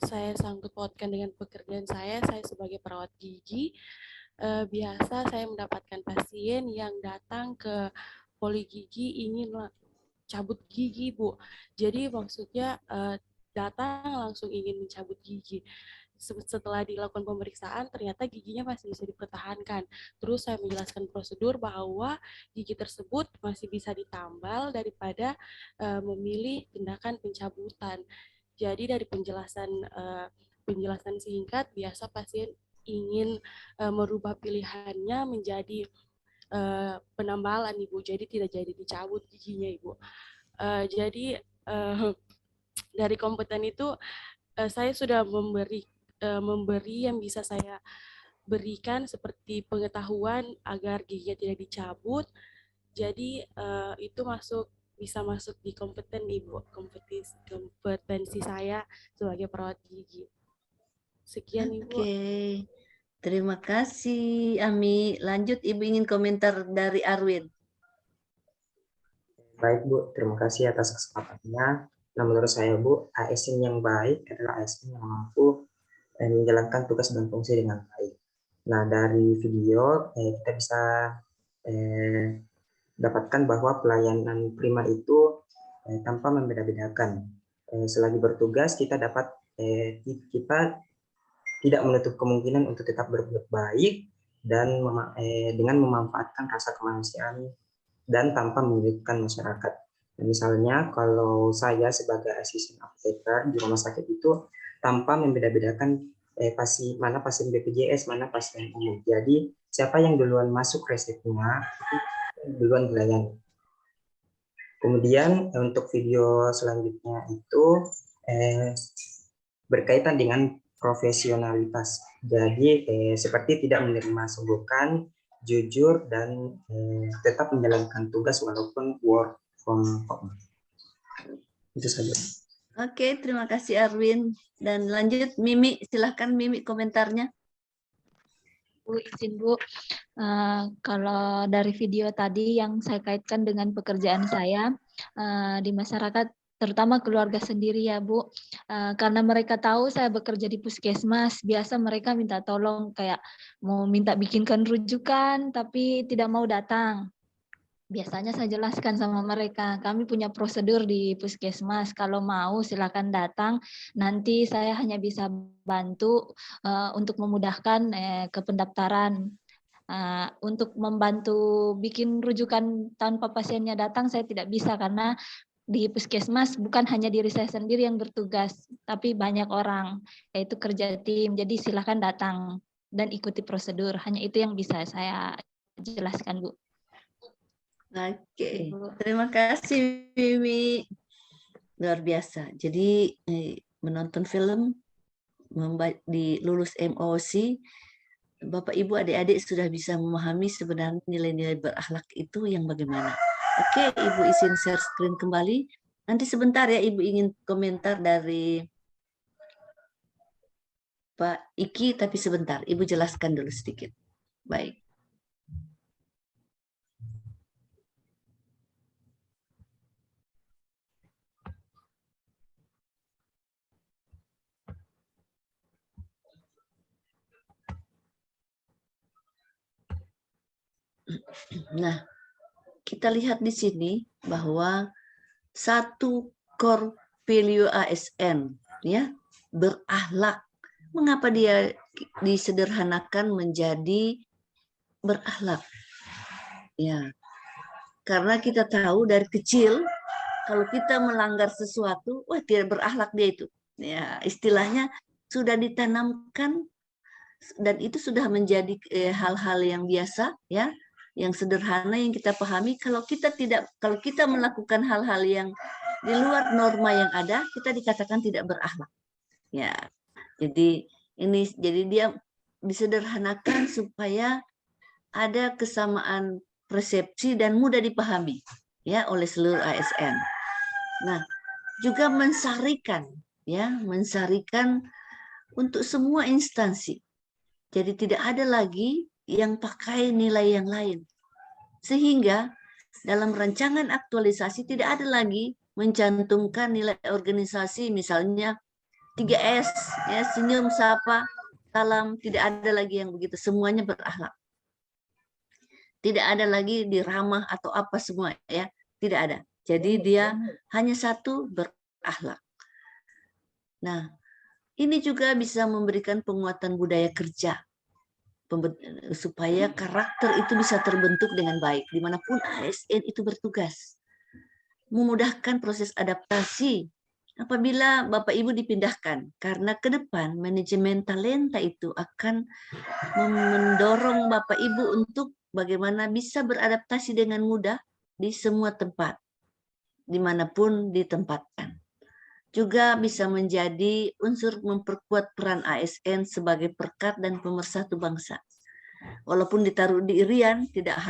[SPEAKER 8] Saya sangkut pautkan dengan pekerjaan saya sebagai perawat gigi. Biasa saya mendapatkan pasien yang datang ke poli gigi ingin cabut gigi, Bu. Jadi maksudnya datang langsung ingin mencabut gigi. Setelah dilakukan pemeriksaan, ternyata giginya masih bisa dipertahankan. Terus saya menjelaskan prosedur bahwa gigi tersebut masih bisa ditambal daripada memilih tindakan pencabutan. Jadi dari penjelasan singkat, biasa pasien ingin merubah pilihannya menjadi penambalan, Ibu. Jadi tidak jadi dicabut giginya, Ibu. Jadi dari kompeten itu saya sudah memberi yang bisa saya berikan seperti pengetahuan agar giginya tidak dicabut. Jadi itu bisa masuk di kompeten Ibu, kompetensi saya sebagai perawat gigi. Sekian Ibu.
[SPEAKER 2] Oke. Terima kasih Ami. Lanjut Ibu ingin komentar dari Arwin.
[SPEAKER 4] Baik Bu, terima kasih atas kesempatannya. Nah, menurut saya Bu, ASN yang baik adalah ASN yang mampu menjalankan tugas dan fungsi dengan baik. Nah, dari video kita bisa dapatkan bahwa pelayanan prima itu tanpa membeda-bedakan. Selagi bertugas kita tidak menutup kemungkinan untuk tetap berbuat baik dan dengan memanfaatkan rasa kemanusiaan dan tanpa menyulitkan masyarakat. Misalnya kalau saya sebagai asisten apoteker di rumah sakit itu tanpa membeda-bedakan mana pasien BPJS, mana pasien umum. Jadi siapa yang duluan masuk resepnya itu duluan dilayani. Kemudian untuk video selanjutnya itu berkaitan dengan profesionalitas. Jadi seperti tidak menerima sungguhan, jujur, dan tetap menjalankan tugas walaupun work from home. Itu saja.
[SPEAKER 2] Oke, terima kasih Arwin. Dan lanjut Mimi, silahkan Mimi komentarnya.
[SPEAKER 3] Bu, izin Bu. Kalau dari video tadi yang saya kaitkan dengan pekerjaan saya di masyarakat, terutama keluarga sendiri ya Bu, karena mereka tahu saya bekerja di puskesmas, biasa mereka minta tolong kayak mau minta bikinkan rujukan tapi tidak mau datang. Biasanya saya jelaskan sama mereka, kami punya prosedur di puskesmas, kalau mau silakan datang, nanti saya hanya bisa bantu untuk memudahkan ke pendaftaran. Untuk membantu bikin rujukan tanpa pasiennya datang, saya tidak bisa karena di puskesmas bukan hanya diri saya sendiri yang bertugas, tapi banyak orang, yaitu kerja tim, jadi silakan datang dan ikuti prosedur, hanya itu yang bisa saya jelaskan Bu.
[SPEAKER 2] Oke, terima kasih Mimi. Luar biasa. Jadi menonton film, di lulus MOC, Bapak Ibu adik-adik sudah bisa memahami sebenarnya nilai-nilai berakhlak itu yang bagaimana. Oke, Ibu izin share screen kembali. Nanti sebentar ya Ibu ingin komentar dari Pak Iki, tapi sebentar. Ibu jelaskan dulu sedikit. Baik. Nah, kita lihat di sini bahwa satu core value ASN ya, berakhlak. Mengapa dia disederhanakan menjadi berakhlak? Ya, karena kita tahu dari kecil kalau kita melanggar sesuatu, wah tidak berakhlak dia itu. Ya, istilahnya sudah ditanamkan dan itu sudah menjadi hal-hal yang biasa ya, yang sederhana yang kita pahami. Kalau kita melakukan hal-hal yang di luar norma yang ada, kita dikatakan tidak berakhlak. Ya, jadi dia disederhanakan supaya ada kesamaan persepsi dan mudah dipahami ya oleh seluruh ASN. Nah, juga mensarikan untuk semua instansi. Jadi tidak ada lagi yang pakai nilai yang lain. Sehingga dalam rancangan aktualisasi tidak ada lagi mencantumkan nilai organisasi misalnya 3S, ya, senyum, sapa, salam, tidak ada lagi yang begitu. Semuanya berakhlak. Tidak ada lagi diramah atau apa semua ya, tidak ada. Jadi dia hanya satu, berakhlak. Nah, ini juga bisa memberikan penguatan budaya kerja supaya karakter itu bisa terbentuk dengan baik dimanapun ASN itu bertugas, memudahkan proses adaptasi apabila Bapak Ibu dipindahkan, karena ke depan manajemen talenta itu akan mendorong Bapak Ibu untuk bagaimana bisa beradaptasi dengan mudah di semua tempat dimanapun ditempatkan. Juga bisa menjadi unsur memperkuat peran ASN sebagai perekat dan pemersatu bangsa. Walaupun ditaruh di Irian, tidak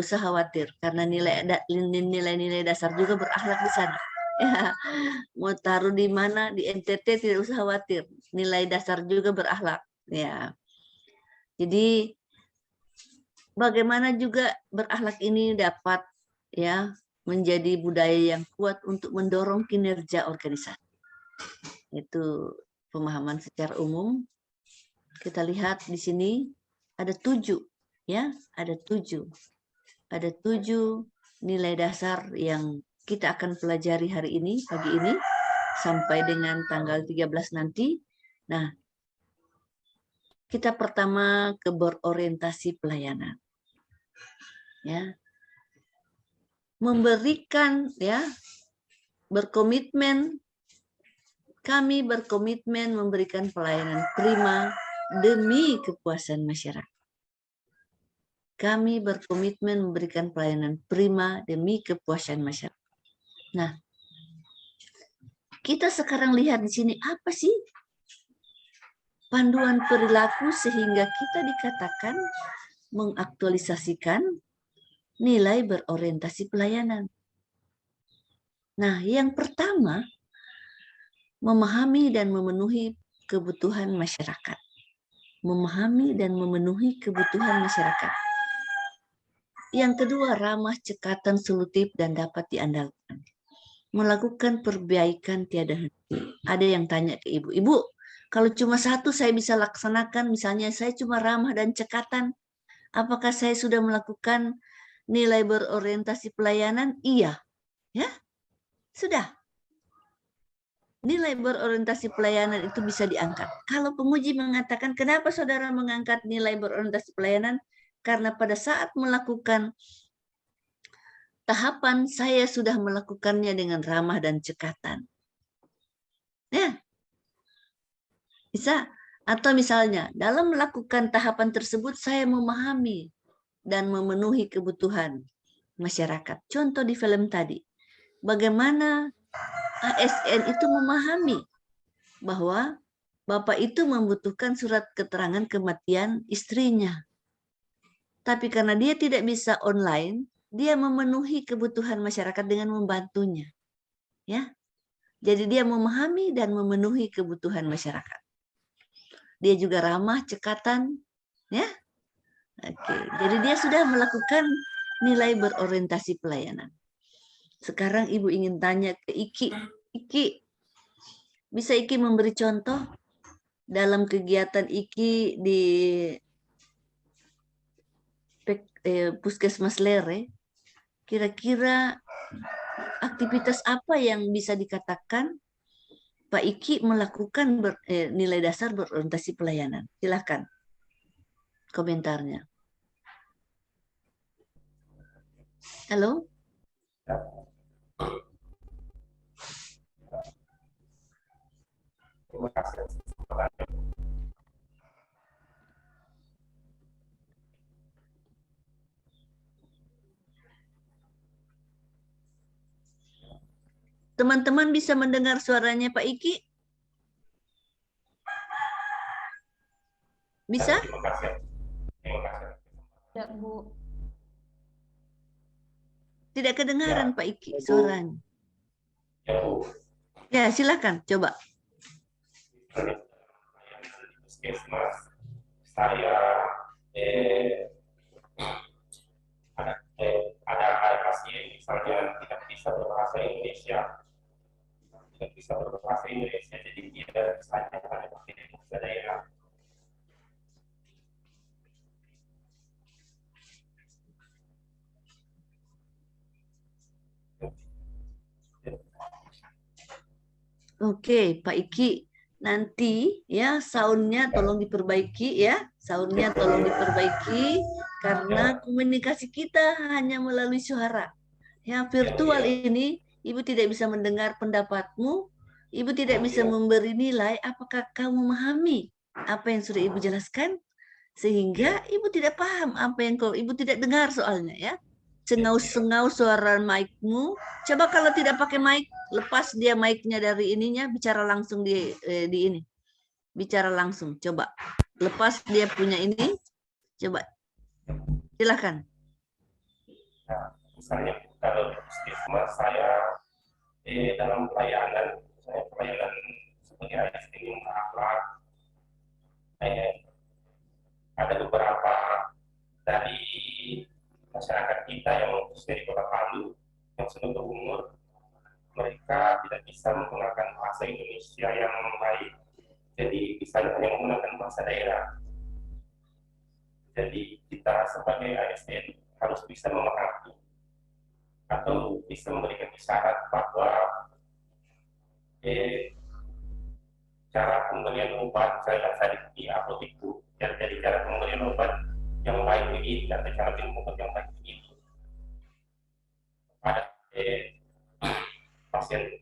[SPEAKER 2] usah khawatir karena nilai-nilai dasar juga berakhlak di sana. Ya, mau taruh di mana di NTT tidak usah khawatir, nilai dasar juga berakhlak. Ya, jadi bagaimana juga berakhlak ini dapat ya menjadi budaya yang kuat untuk mendorong kinerja organisasi. Itu pemahaman secara umum. Kita lihat di sini ada 7 ya, ada 7 nilai dasar yang kita akan pelajari hari ini, pagi ini sampai dengan tanggal 13 nanti. Nah, kita pertama ke berorientasi pelayanan. Ya. Memberikan ya, kami berkomitmen memberikan pelayanan prima demi kepuasan masyarakat. Kami berkomitmen memberikan pelayanan prima demi kepuasan masyarakat. Nah, kita sekarang lihat di sini apa sih panduan perilaku sehingga kita dikatakan mengaktualisasikan nilai berorientasi pelayanan. Nah, yang pertama, memahami dan memenuhi kebutuhan masyarakat. Memahami dan memenuhi kebutuhan masyarakat. Yang kedua, ramah, cekatan, solutif, dan dapat diandalkan. Melakukan perbaikan tiada henti. Ada yang tanya ke ibu, ibu, kalau cuma satu saya bisa laksanakan, misalnya saya cuma ramah dan cekatan, apakah saya sudah melakukan nilai berorientasi pelayanan? Iya, ya, sudah. Nilai berorientasi pelayanan itu bisa diangkat. Kalau penguji mengatakan, kenapa saudara mengangkat nilai berorientasi pelayanan? Karena pada saat melakukan tahapan, saya sudah melakukannya dengan ramah dan cekatan. Ya, bisa. Atau misalnya, dalam melakukan tahapan tersebut, saya memahami dan memenuhi kebutuhan masyarakat. Contoh di film tadi, bagaimana ASN itu memahami bahwa bapak itu membutuhkan surat keterangan kematian istrinya. Tapi karena dia tidak bisa online, dia memenuhi kebutuhan masyarakat dengan membantunya. Ya. Jadi dia memahami dan memenuhi kebutuhan masyarakat. Dia juga ramah, cekatan, ya. Oke, jadi dia sudah melakukan nilai berorientasi pelayanan. Sekarang Ibu ingin tanya ke Iki. Iki, bisa Iki memberi contoh dalam kegiatan Iki di Puskesmas Lere, kira-kira aktivitas apa yang bisa dikatakan Pak Iki melakukan nilai dasar berorientasi pelayanan? Silakan komentarnya. Halo?
[SPEAKER 13] Terima kasih.
[SPEAKER 2] Teman-teman bisa mendengar suaranya Pak Iki? Bisa?
[SPEAKER 13] Terima kasih. Terima kasih.
[SPEAKER 3] Ya, Bu.
[SPEAKER 2] Tidak kedengaran Pak Iki suaranya.
[SPEAKER 13] Ya, Bu.
[SPEAKER 2] Ya, silakan coba.
[SPEAKER 13] Puskesmas, saya ada pasien misalnya tidak bisa berbahasa Indonesia, jadi dia misalnya ada pasien di daerah.
[SPEAKER 2] Oke, Pak Iki, nanti ya soundnya tolong diperbaiki ya, soundnya tolong diperbaiki karena komunikasi kita hanya melalui suara. Ya, virtual ini Ibu tidak bisa mendengar pendapatmu, Ibu tidak bisa memberi nilai apakah kamu memahami apa yang sudah Ibu jelaskan, sehingga Ibu tidak paham apa yang Ibu tidak dengar soalnya ya. Sengau-sengau suara mic-mu. Coba kalau tidak pakai mic, lepas dia mic-nya dari ininya, bicara langsung di ini. Bicara langsung, coba. Lepas dia punya ini, coba. Silakan.
[SPEAKER 13] Nah, misalnya kalau puskesmas saya dalam pelayanan, sebagai asisten akhlak, ada beberapa dari masyarakat kita yang dari Kota Palu yang sudah berumur, mereka tidak bisa menggunakan bahasa Indonesia yang baik, jadi bisa hanya menggunakan bahasa daerah. Jadi kita sebagai ASN harus bisa memahami atau bisa memberikan isyarat bahwa cara pemberian obat saya di apotek itu, jadi cara pemberian obat yang baik begini atau cara minum obat yang baik begini. Ada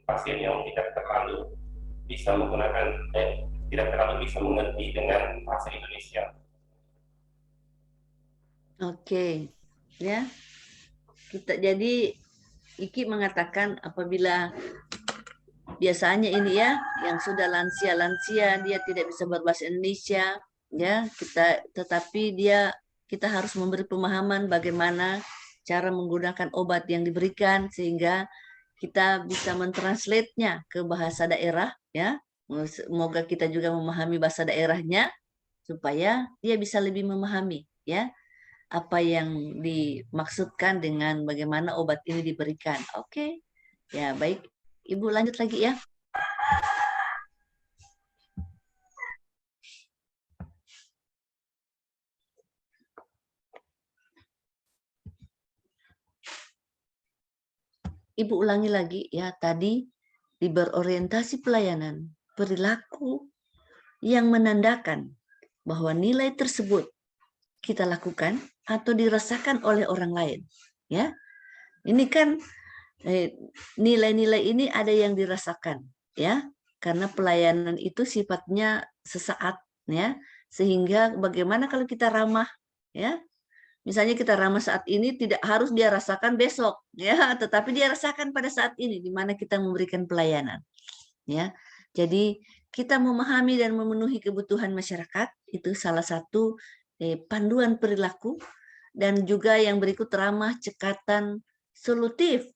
[SPEAKER 13] pasien yang tidak terlalu bisa menggunakan tidak terlalu bisa mengerti dengan bahasa Indonesia.
[SPEAKER 2] Oke, ya. Kita jadi Iki mengatakan apabila biasanya ini ya yang sudah lansia dia tidak bisa berbahasa Indonesia ya, tetapi kita harus memberi pemahaman bagaimana cara menggunakan obat yang diberikan sehingga kita bisa mentranslate-nya ke bahasa daerah ya. Semoga kita juga memahami bahasa daerahnya supaya dia bisa lebih memahami ya. apa yang dimaksudkan dengan bagaimana obat ini diberikan. Oke, ya baik. Ibu lanjut lagi ya. Ibu ulangi lagi ya, tadi di berorientasi pelayanan, perilaku yang menandakan bahwa nilai tersebut kita lakukan atau dirasakan oleh orang lain. Ya, ini kan nilai-nilai ini ada yang dirasakan, ya, karena pelayanan itu sifatnya sesaat, ya, sehingga bagaimana kalau kita ramah, ya, misalnya kita ramah saat ini tidak harus dia rasakan besok, ya, tetapi dia rasakan pada saat ini di mana kita memberikan pelayanan, ya. Jadi kita memahami dan memenuhi kebutuhan masyarakat itu salah satu panduan perilaku, dan juga yang berikut ramah, cekatan, solutif,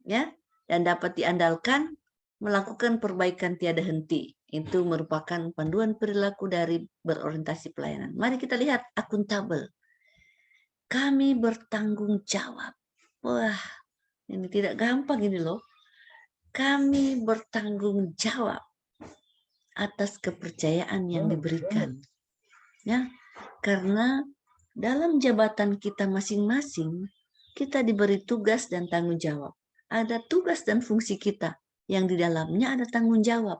[SPEAKER 2] ya, dan dapat diandalkan, melakukan perbaikan tiada henti. Itu merupakan panduan perilaku dari berorientasi pelayanan. Mari kita lihat akuntabel. Kami bertanggung jawab. Wah, ini tidak gampang ini loh. Kami bertanggung jawab atas kepercayaan yang diberikan. Ya, karena dalam jabatan kita masing-masing, kita diberi tugas dan tanggung jawab. Ada tugas dan fungsi kita yang di dalamnya ada tanggung jawab.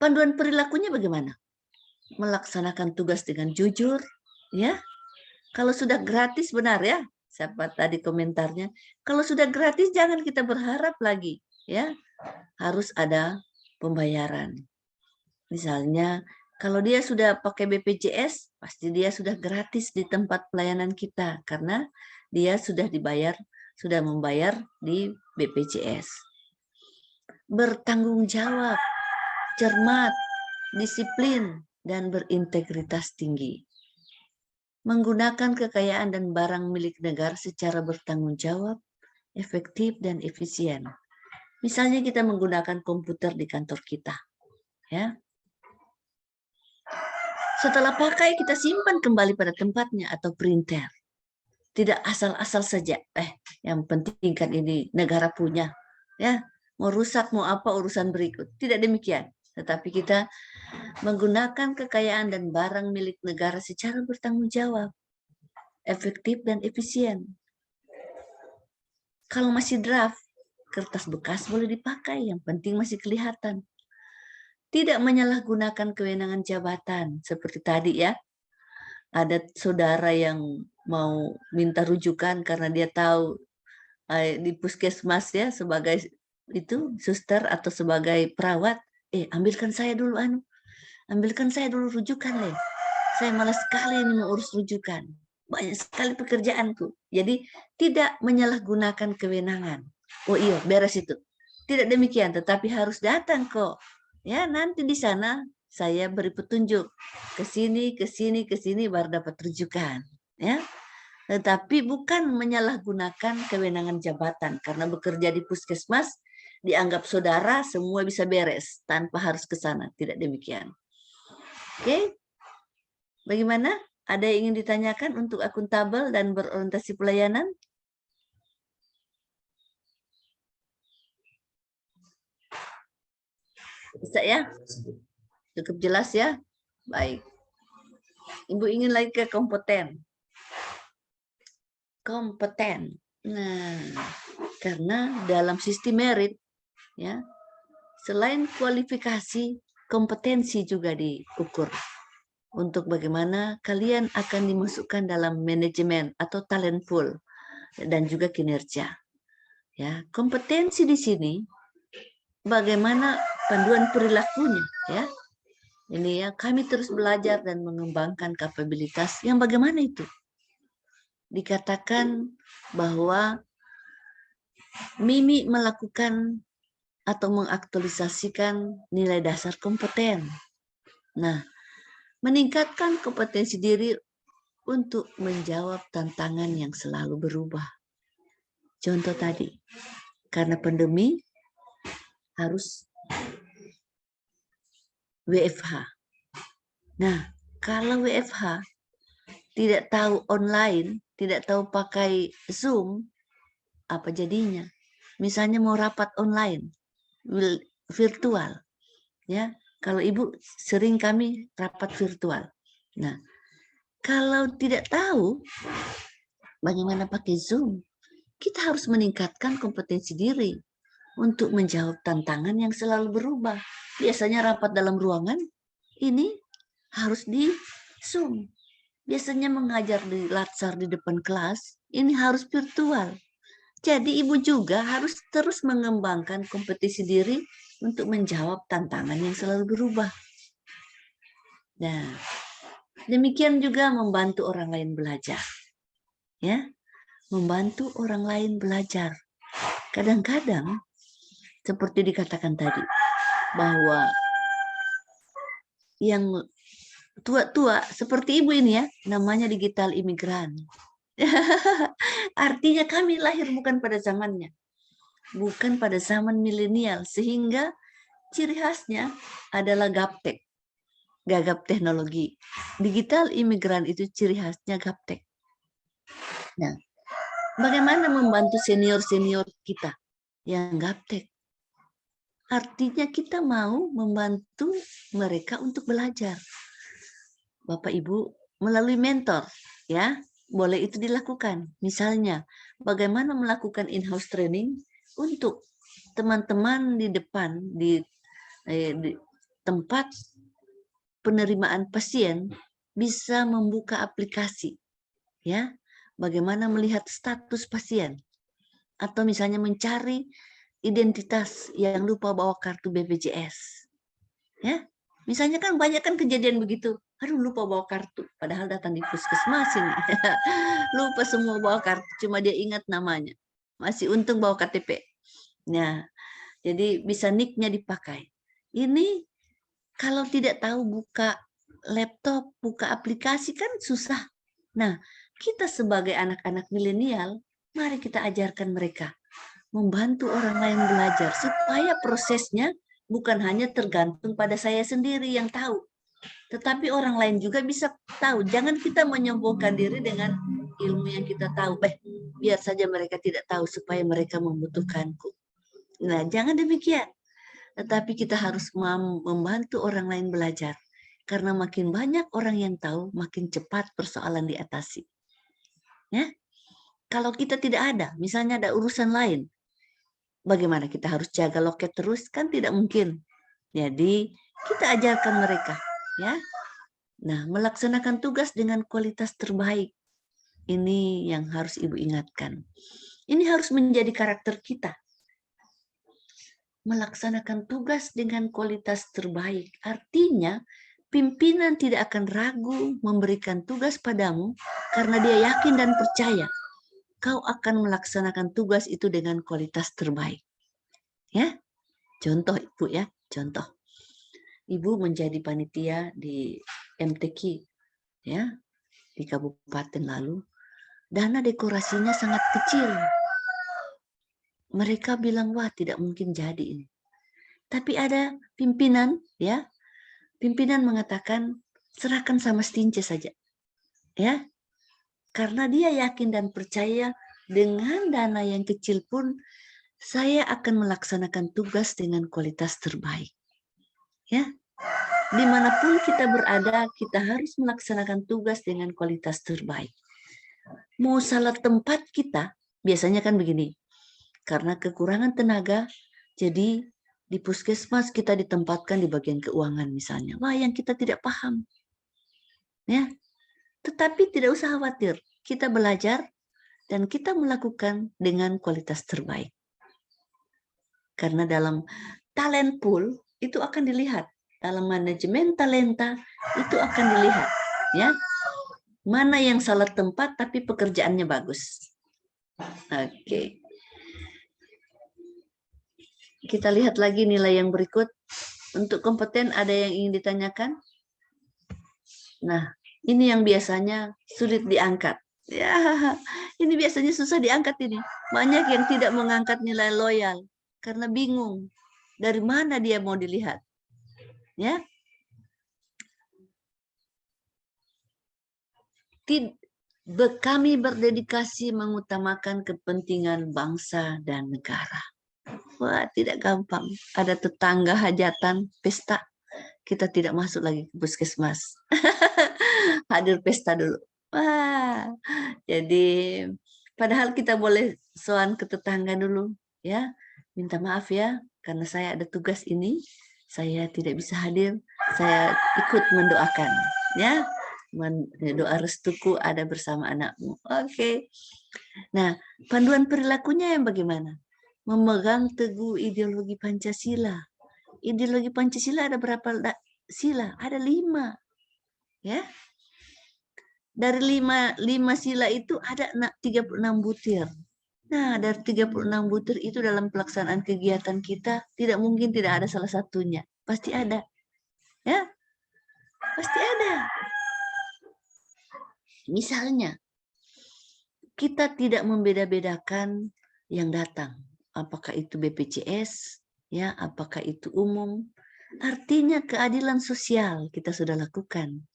[SPEAKER 2] Panduan perilakunya bagaimana? Melaksanakan tugas dengan jujur, ya. Kalau sudah gratis benar ya, siapa tadi komentarnya. Kalau sudah gratis jangan kita berharap lagi, ya. Harus ada pembayaran. Misalnya kalau dia sudah pakai BPJS, pasti dia sudah gratis di tempat pelayanan kita karena dia sudah dibayar, sudah membayar di BPJS. Bertanggung jawab, cermat, disiplin, dan berintegritas tinggi. Menggunakan kekayaan dan barang milik negara secara bertanggung jawab, efektif, dan efisien. Misalnya kita menggunakan komputer di kantor kita, ya. Setelah pakai kita simpan kembali pada tempatnya atau printer. Tidak asal-asal saja. Yang penting kan ini negara punya, ya. Mau rusak mau apa urusan berikut. Tidak demikian. Tetapi kita menggunakan kekayaan dan barang milik negara secara bertanggung jawab, efektif dan efisien. Kalau masih draft, kertas bekas boleh dipakai, yang penting masih kelihatan. Tidak menyalahgunakan kewenangan jabatan seperti tadi ya. Ada saudara yang mau minta rujukan karena dia tahu di puskesmas ya sebagai itu suster atau sebagai perawat, ambilkan saya dulu ambilkan saya dulu rujukan deh. Saya malas sekali ini mengurus rujukan. Banyak sekali pekerjaanku. Jadi tidak menyalahgunakan kewenangan. Oh iya, beres itu. Tidak demikian, tetapi harus datang kok. Ya, nanti di sana saya beri petunjuk ke sini, ke sini, ke sini baru dapat rujukan, ya. Tetapi bukan menyalahgunakan kewenangan jabatan karena bekerja di puskesmas dianggap saudara semua bisa beres tanpa harus ke sana, tidak demikian. Oke. Bagaimana? Ada yang ingin ditanyakan untuk akuntabel dan berorientasi pelayanan? Bisa ya? Cukup jelas ya? Baik. Ibu ingin lagi ke kompeten. Kompeten. Nah, karena dalam sistem merit, ya, selain kualifikasi, kompetensi juga diukur. Untuk bagaimana kalian akan dimasukkan dalam manajemen atau talent pool dan juga kinerja. Ya, kompetensi di sini bagaimana panduan perilakunya, ya. Ini ya, kami terus belajar dan mengembangkan kapabilitas yang bagaimana itu. Dikatakan bahwa Mimi melakukan atau mengaktualisasikan nilai dasar kompeten. Nah, meningkatkan kompetensi diri untuk menjawab tantangan yang selalu berubah. Contoh tadi, karena pandemi harus WFH. Nah, kalau WFH, tidak tahu online, tidak tahu pakai Zoom, apa jadinya? Misalnya mau rapat online, virtual, ya. Kalau ibu sering kami rapat virtual. Nah, kalau tidak tahu bagaimana pakai Zoom, kita harus meningkatkan kompetensi diri untuk menjawab tantangan yang selalu berubah. Biasanya rapat dalam ruangan, ini harus di Zoom. Biasanya mengajar di latsar di depan kelas, ini harus virtual. Jadi ibu juga harus terus mengembangkan kompetensi diri untuk menjawab tantangan yang selalu berubah. Nah, demikian juga membantu orang lain belajar. Ya, membantu orang lain belajar. Kadang-kadang seperti dikatakan tadi bahwa yang tua-tua seperti ibu ini ya, namanya digital imigran. Artinya kami lahir bukan pada zamannya, bukan pada zaman milenial, sehingga ciri khasnya adalah gaptek, gagap teknologi. Digital imigran itu ciri khasnya gaptek. Nah, bagaimana membantu senior-senior kita yang gaptek? Artinya kita mau membantu mereka untuk belajar. Bapak Ibu melalui mentor, ya, boleh itu dilakukan. Misalnya, bagaimana melakukan in-house training untuk teman-teman di depan di tempat penerimaan pasien bisa membuka aplikasi, ya, bagaimana melihat status pasien, atau misalnya mencari identitas yang lupa bawa kartu BPJS, ya. Misalnya kan banyak kan kejadian begitu, aduh lupa bawa kartu, padahal datang di puskesmas ini, lupa semua bawa kartu, cuma dia ingat namanya, masih untung bawa KTP. Nah, jadi bisa nick-nya dipakai. Ini kalau tidak tahu buka laptop, buka aplikasi kan susah. Nah, kita sebagai anak-anak milenial, mari kita ajarkan mereka membantu orang lain belajar supaya prosesnya bukan hanya tergantung pada saya sendiri yang tahu, tetapi orang lain juga bisa tahu. Jangan kita menyombongkan diri dengan ilmu yang kita tahu. Biar saja mereka tidak tahu supaya mereka membutuhkanku. Nah, jangan demikian. Tetapi kita harus membantu orang lain belajar. Karena makin banyak orang yang tahu, makin cepat persoalan diatasi. Ya? Kalau kita tidak ada, misalnya ada urusan lain, bagaimana kita harus jaga loket terus? Kan tidak mungkin. Jadi kita ajarkan mereka, ya. Nah, melaksanakan tugas dengan kualitas terbaik. Ini yang harus Ibu ingatkan. Ini harus menjadi karakter kita. Melaksanakan tugas dengan kualitas terbaik. Artinya, pimpinan tidak akan ragu memberikan tugas padamu karena dia yakin dan percaya kau akan melaksanakan tugas itu dengan kualitas terbaik. Ya, contoh Ibu ya, contoh. Ibu menjadi panitia di MTQ, ya, di kabupaten lalu. Dana dekorasinya sangat kecil. Mereka bilang, wah tidak mungkin jadi ini. Tapi ada pimpinan, ya, pimpinan mengatakan serahkan sama Stince saja, ya. Karena dia yakin dan percaya dengan dana yang kecil pun saya akan melaksanakan tugas dengan kualitas terbaik. Ya, dimanapun kita berada, kita harus melaksanakan tugas dengan kualitas terbaik. Mau salah tempat kita, biasanya kan begini, karena kekurangan tenaga, jadi di puskesmas kita ditempatkan di bagian keuangan misalnya. Wah, yang kita tidak paham. Ya, tetapi tidak usah khawatir, kita belajar dan kita melakukan dengan kualitas terbaik. Karena dalam talent pool itu akan dilihat, dalam manajemen talenta itu akan dilihat, ya. Mana yang salah tempat tapi pekerjaannya bagus. Oke. Kita lihat lagi nilai yang berikut. Untuk kompeten ada yang ingin ditanyakan? Nah, ini yang biasanya sulit diangkat. Ya, ini biasanya susah diangkat ini. Banyak yang tidak mengangkat nilai loyal karena bingung dari mana dia mau dilihat. Ya. Kami berdedikasi mengutamakan kepentingan bangsa dan negara. Wah, tidak gampang. Ada tetangga hajatan, pesta, kita tidak masuk lagi ke puskesmas. Hadir pesta dulu. Wah, jadi padahal kita boleh soan ke tetangga dulu, ya. Minta maaf ya, karena saya ada tugas ini, saya tidak bisa hadir. Saya ikut mendoakan, ya. Doa restuku ada bersama anakmu. Oke. Nah, panduan perilakunya yang bagaimana? Memegang teguh ideologi Pancasila. Ideologi Pancasila ada berapa sila? Ada 5. Ya. Dari 5 sila itu ada 36 butir. Nah, dari 36 butir itu dalam pelaksanaan kegiatan kita tidak mungkin tidak ada salah satunya. Pasti ada. Ya. Pasti ada. Misalnya, kita tidak membeda-bedakan yang datang. Apakah itu BPJS, ya, apakah itu umum. Artinya keadilan sosial kita sudah lakukan.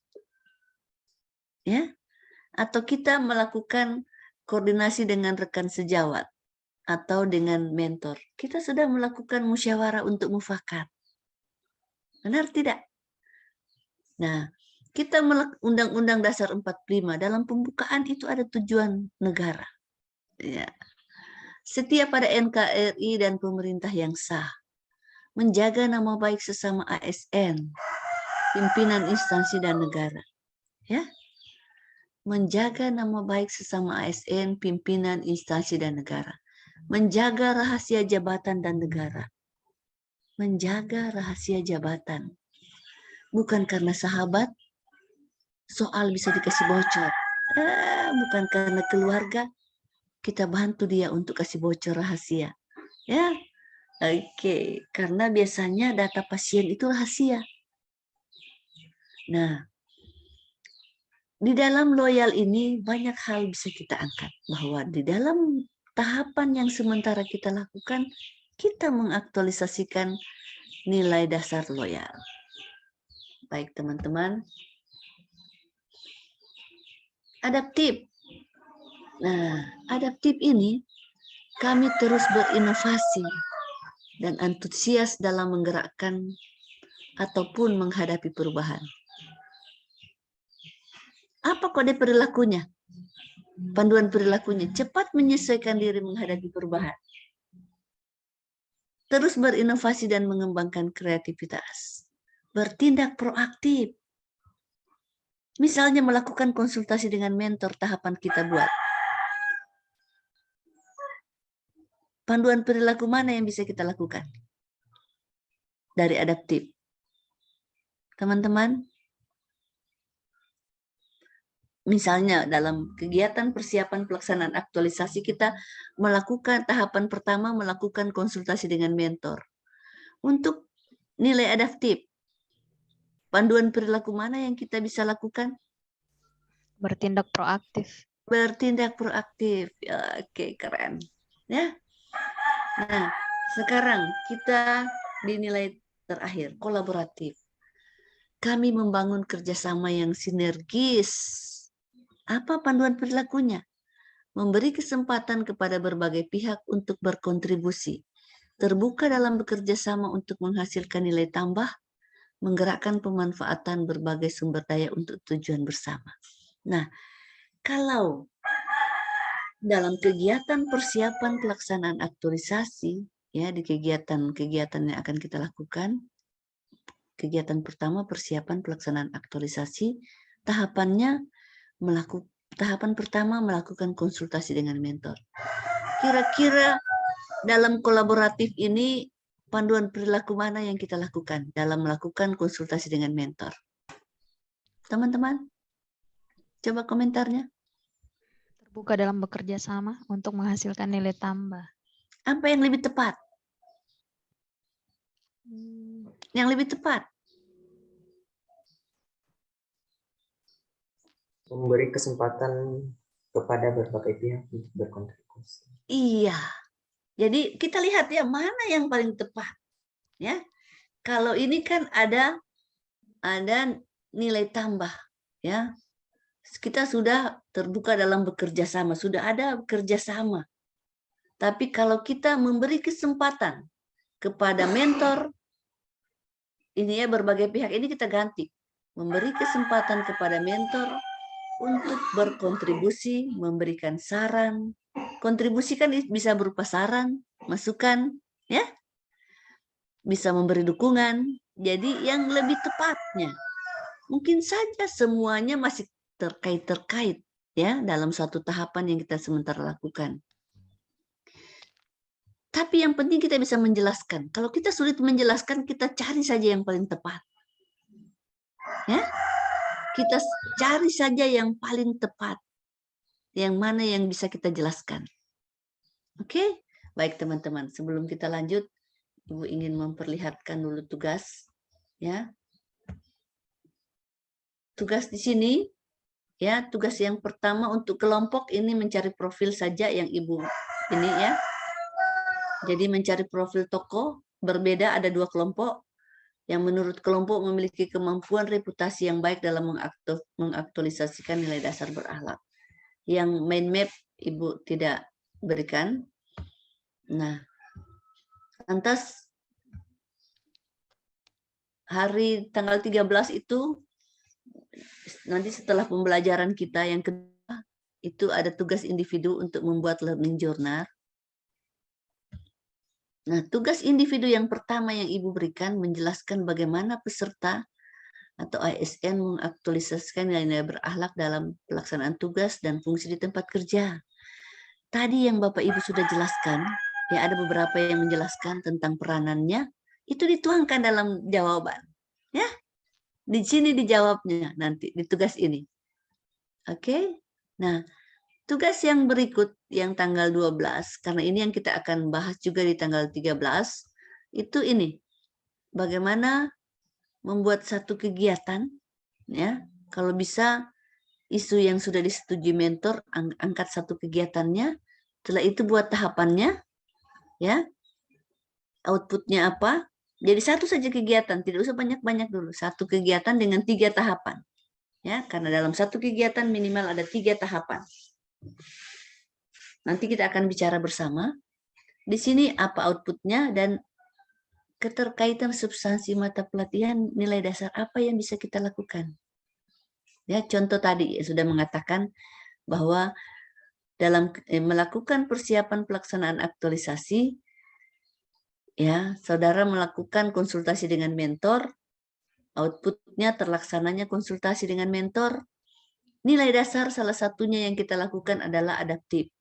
[SPEAKER 2] Ya. Atau kita melakukan koordinasi dengan rekan sejawat atau dengan mentor. Kita sudah melakukan musyawarah untuk mufakat. Benar tidak? Nah, kita Undang-Undang Dasar 45 dalam pembukaan itu ada tujuan negara. Ya. Setiap pada NKRI dan pemerintah yang sah, menjaga nama baik sesama ASN, pimpinan instansi dan negara. Ya. Menjaga nama baik sesama ASN, pimpinan instansi dan negara. Menjaga rahasia jabatan dan negara. Menjaga rahasia jabatan. Bukan karena sahabat, soal bisa dikasih bocor. Bukan karena keluarga, kita bantu dia untuk kasih bocor rahasia. Ya, oke. Karena biasanya data pasien itu rahasia. Nah, di dalam loyal ini banyak hal bisa kita angkat. Bahwa di dalam tahapan yang sementara kita lakukan, kita mengaktualisasikan nilai dasar loyal. Baik teman-teman. Adaptif. Nah, adaptif ini kami terus berinovasi dan antusias dalam menggerakkan ataupun menghadapi perubahan. Apa kode perilakunya? Panduan perilakunya, cepat menyesuaikan diri menghadapi perubahan. Terus berinovasi dan mengembangkan kreativitas. Bertindak proaktif. Misalnya melakukan konsultasi dengan mentor tahapan kita buat. Panduan perilaku mana yang bisa kita lakukan? Dari adaptif. Teman-teman, misalnya dalam kegiatan persiapan pelaksanaan aktualisasi kita melakukan tahapan pertama melakukan konsultasi dengan mentor. Untuk nilai adaptif, panduan perilaku mana yang kita bisa lakukan?
[SPEAKER 9] Bertindak proaktif.
[SPEAKER 2] Bertindak proaktif. Ya, oke, keren. Ya. Nah, sekarang kita dinilai terakhir, kolaboratif. Kami membangun kerjasama yang sinergis. Apa panduan perilakunya? Memberi kesempatan kepada berbagai pihak untuk berkontribusi. Terbuka dalam bekerja sama untuk menghasilkan nilai tambah, menggerakkan pemanfaatan berbagai sumber daya untuk tujuan bersama. Nah, kalau dalam kegiatan persiapan pelaksanaan aktualisasi, ya di kegiatan-kegiatan yang akan kita lakukan, kegiatan pertama persiapan pelaksanaan aktualisasi, tahapan pertama melakukan konsultasi dengan mentor. Kira-kira dalam kolaboratif ini panduan perilaku mana yang kita lakukan dalam melakukan konsultasi dengan mentor? Teman-teman, coba komentarnya.
[SPEAKER 9] Terbuka dalam bekerja sama untuk menghasilkan nilai tambah.
[SPEAKER 2] Apa yang lebih tepat? Yang lebih tepat?
[SPEAKER 4] Memberi kesempatan kepada berbagai pihak untuk berkontribusi.
[SPEAKER 2] Iya. Jadi kita lihat ya mana yang paling tepat. Ya. Kalau ini kan ada nilai tambah, ya. kita sudah terbuka dalam bekerja sama, sudah ada bekerja sama. Tapi kalau kita memberi kesempatan kepada mentor, ini ya berbagai pihak ini kita ganti. Memberi kesempatan kepada mentor untuk berkontribusi, memberikan saran. Kontribusi kan bisa berupa saran, masukan, ya. Bisa memberi dukungan. Jadi yang lebih tepatnya, mungkin saja semuanya masih terkait ya dalam suatu tahapan yang kita sementara lakukan. Tapi yang penting kita bisa menjelaskan. Kalau kita sulit menjelaskan, kita cari saja yang paling tepat. Ya, kita cari saja yang paling tepat. Yang mana yang bisa kita jelaskan. Oke, baik teman-teman. Sebelum kita lanjut, Ibu ingin memperlihatkan dulu tugas. Ya, tugas di sini, ya tugas yang pertama untuk kelompok ini mencari profil saja yang Ibu ini ya. Jadi mencari profil tokoh berbeda, ada 2 kelompok yang menurut kelompok memiliki kemampuan reputasi yang baik dalam mengaktualisasikan nilai dasar berakhlak. Yang mind map Ibu tidak berikan. Nah, lantas hari tanggal 13 itu nanti setelah pembelajaran kita yang kedua itu ada tugas individu untuk membuat learning journal. Nah, tugas individu yang pertama yang Ibu berikan menjelaskan bagaimana peserta atau ASN mengaktualisasikan nilai-nilai berakhlak dalam pelaksanaan tugas dan fungsi di tempat kerja. Tadi yang Bapak Ibu sudah jelaskan, ya ada beberapa yang menjelaskan tentang peranannya, itu dituangkan dalam jawaban. Ya, di sini dijawabnya nanti di tugas ini. Oke, nah tugas yang berikut yang tanggal 12, karena ini yang kita akan bahas juga di tanggal 13, itu ini. Bagaimana membuat satu kegiatan, ya. Kalau bisa isu yang sudah disetujui mentor, angkat satu kegiatannya, setelah itu buat tahapannya, ya. Outputnya apa? Jadi satu saja kegiatan, tidak usah banyak-banyak dulu. Satu kegiatan dengan 3 tahapan. Ya, karena dalam satu kegiatan minimal ada 3 tahapan. Nanti kita akan bicara bersama. Di sini apa outputnya dan keterkaitan substansi mata pelatihan nilai dasar apa yang bisa kita lakukan. Ya, contoh tadi sudah mengatakan bahwa dalam melakukan persiapan pelaksanaan aktualisasi, ya, saudara melakukan konsultasi dengan mentor, outputnya terlaksananya konsultasi dengan mentor. Nilai dasar salah satunya yang kita lakukan adalah adaptif,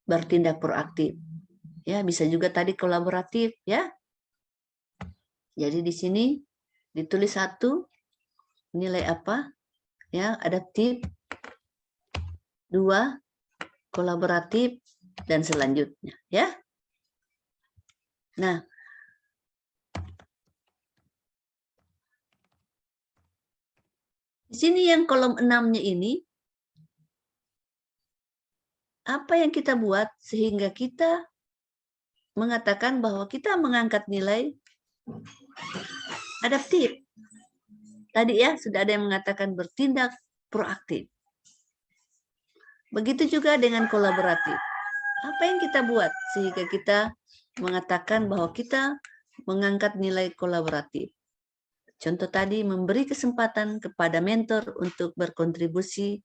[SPEAKER 2] bertindak proaktif. Ya, bisa juga tadi kolaboratif, ya. Jadi di sini ditulis 1 nilai apa? Ya, adaptif. 2 kolaboratif dan selanjutnya, ya. Nah, di sini yang kolom 6-nya ini, apa yang kita buat sehingga kita mengatakan bahwa kita mengangkat nilai adaptif. Tadi ya, sudah ada yang mengatakan bertindak proaktif. Begitu juga dengan kolaboratif. Apa yang kita buat sehingga kita mengatakan bahwa kita mengangkat nilai kolaboratif. Contoh tadi memberi kesempatan kepada mentor untuk berkontribusi,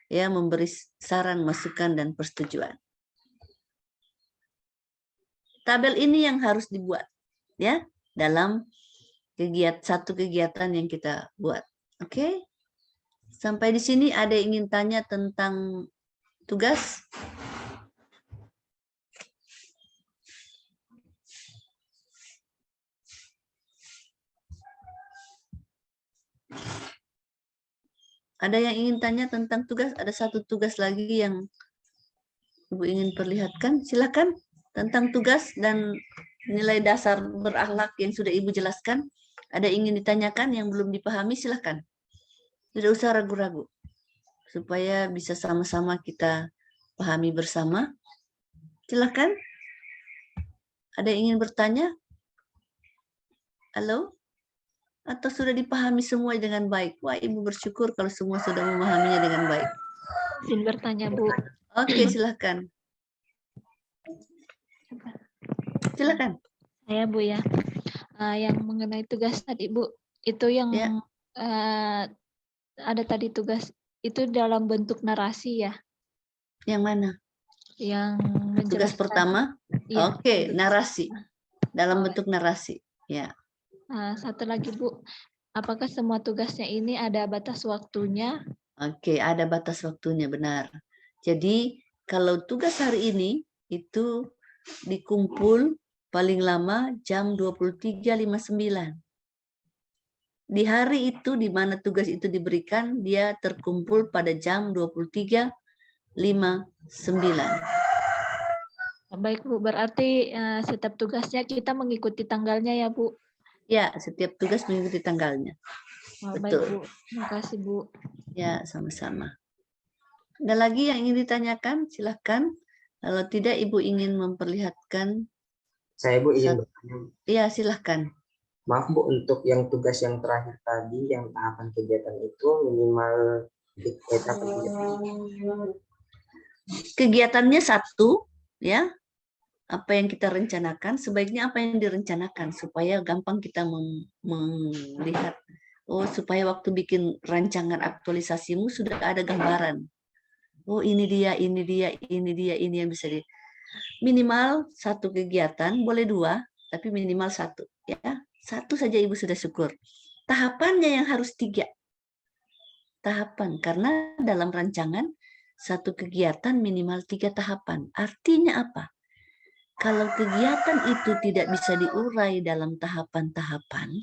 [SPEAKER 2] ya memberi saran, masukan dan persetujuan. Tabel ini yang harus dibuat, ya dalam satu kegiatan yang kita buat. Oke, sampai di sini ada yang ingin tanya tentang tugas? Ada yang ingin tanya tentang tugas? Ada satu tugas lagi yang Ibu ingin perlihatkan? Silakan, tentang tugas dan nilai dasar berakhlak yang sudah Ibu jelaskan. Ada yang ingin ditanyakan yang belum dipahami? Silakan. Tidak usah ragu-ragu. Supaya bisa sama-sama kita pahami bersama. Silakan. Ada yang ingin bertanya? Halo? Atau sudah dipahami semua dengan baik? Wah, Ibu bersyukur kalau semua sudah memahaminya dengan baik.
[SPEAKER 3] Izin bertanya, Bu.
[SPEAKER 2] Oke, silakan. Silakan.
[SPEAKER 3] Saya, Bu, ya. Yang mengenai tugas tadi, Bu, itu yang ada tadi tugas itu dalam bentuk narasi ya?
[SPEAKER 2] Yang mana?
[SPEAKER 3] Yang
[SPEAKER 2] tugas pertama?
[SPEAKER 3] Ya,
[SPEAKER 2] Oke, narasi. Dalam bentuk narasi. Ya.
[SPEAKER 3] Satu lagi, Bu. Apakah semua tugasnya ini ada batas waktunya?
[SPEAKER 2] Oke, ada batas waktunya, benar. Jadi, kalau tugas hari ini itu dikumpul paling lama jam 23.59. Di hari itu di mana tugas itu diberikan, dia terkumpul pada jam 23.59.
[SPEAKER 3] Baik, Bu. Berarti setiap tugasnya kita mengikuti tanggalnya ya, Bu?
[SPEAKER 2] Ya, setiap tugas mengikuti tanggalnya.
[SPEAKER 3] Baik, Bu. Terima kasih, Bu.
[SPEAKER 2] Ya, sama-sama. Ada lagi yang ingin ditanyakan? Silahkan. Kalau tidak, Ibu ingin memperlihatkan.
[SPEAKER 4] Saya, Bu, ingin bertanya.
[SPEAKER 2] Iya, silahkan.
[SPEAKER 4] Maaf, Bu, untuk yang tugas yang terakhir tadi, yang tahapan kegiatan itu minimal
[SPEAKER 2] kegiatannya satu, ya. Apa yang kita rencanakan, sebaiknya apa yang direncanakan supaya gampang kita melihat. Oh, supaya waktu bikin rancangan aktualisasimu sudah ada gambaran. Oh, ini dia, ini dia, ini dia, ini yang bisa minimal satu kegiatan, boleh dua, tapi minimal satu, ya. Satu saja Ibu sudah syukur. Tahapannya yang harus 3 tahapan, karena dalam rancangan satu kegiatan minimal 3 tahapan. Artinya apa? Kalau kegiatan itu tidak bisa diurai dalam tahapan-tahapan,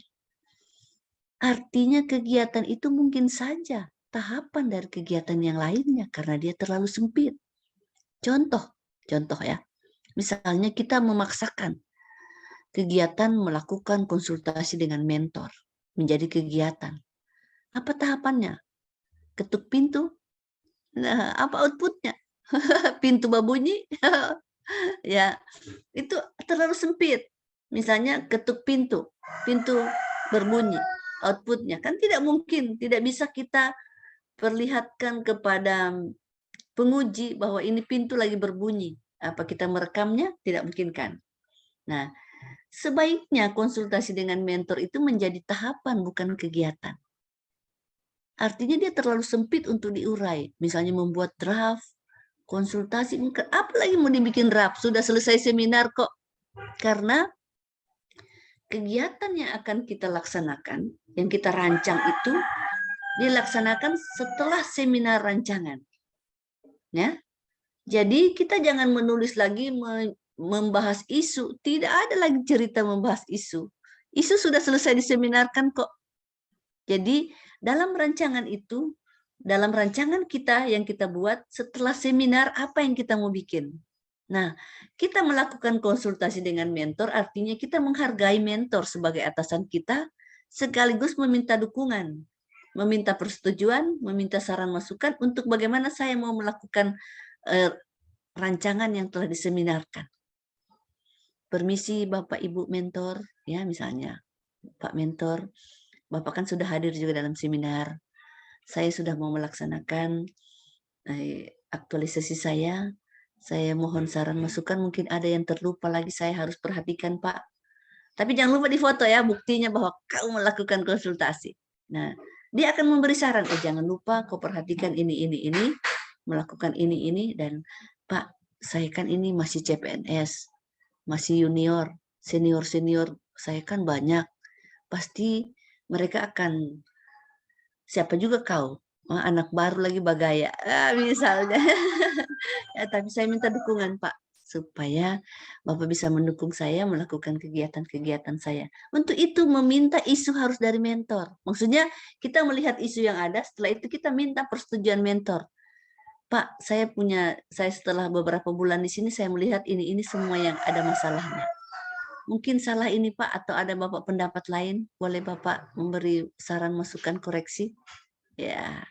[SPEAKER 2] artinya kegiatan itu mungkin saja tahapan dari kegiatan yang lainnya karena dia terlalu sempit. Contoh ya. Misalnya kita memaksakan kegiatan melakukan konsultasi dengan mentor menjadi kegiatan. Apa tahapannya? Ketuk pintu. Nah, apa outputnya? Pintu berbunyi. Ya, itu terlalu sempit. Misalnya ketuk pintu, pintu berbunyi. Outputnya kan tidak mungkin, tidak bisa kita perlihatkan kepada penguji bahwa ini pintu lagi berbunyi. Apa kita merekamnya? Tidak mungkin kan. Nah, sebaiknya konsultasi dengan mentor itu menjadi tahapan, bukan kegiatan. Artinya dia terlalu sempit untuk diurai. Misalnya membuat draft, konsultasi, apalagi mau dibikin draft, sudah selesai seminar kok. Karena kegiatan yang akan kita laksanakan, yang kita rancang itu, dilaksanakan setelah seminar rancangan. Ya, jadi kita jangan menulis lagi membahas isu, tidak ada lagi cerita membahas isu. Isu sudah selesai diseminarkan kok. Jadi dalam rancangan itu, dalam rancangan kita yang kita buat setelah seminar apa yang kita mau bikin. Nah, kita melakukan konsultasi dengan mentor artinya kita menghargai mentor sebagai atasan kita sekaligus meminta dukungan, meminta persetujuan, meminta saran masukan untuk bagaimana saya mau melakukan rancangan yang telah diseminarkan. Permisi Bapak Ibu mentor, ya misalnya Pak mentor, Bapak kan sudah hadir juga dalam seminar. Saya sudah mau melaksanakan aktualisasi saya. Saya mohon saran masukan, mungkin ada yang terlupa lagi saya harus perhatikan Pak. Tapi jangan lupa difoto ya, buktinya bahwa kau melakukan konsultasi. Nah, dia akan memberi saran, jangan lupa kau perhatikan ini, melakukan ini, dan Pak, saya kan ini masih CPNS, masih junior, senior saya kan banyak. Pasti mereka akan, siapa juga kau, anak baru lagi bagaya, misalnya. Ya, tapi saya minta dukungan Pak, supaya Bapak bisa mendukung saya melakukan kegiatan-kegiatan saya. Untuk itu meminta isu harus dari mentor. Maksudnya kita melihat isu yang ada, setelah itu kita minta persetujuan mentor. Pak, saya setelah beberapa bulan di sini, saya melihat ini semua yang ada masalahnya. Mungkin salah ini Pak, atau ada Bapak pendapat lain, boleh Bapak memberi saran, masukan, koreksi? Ya.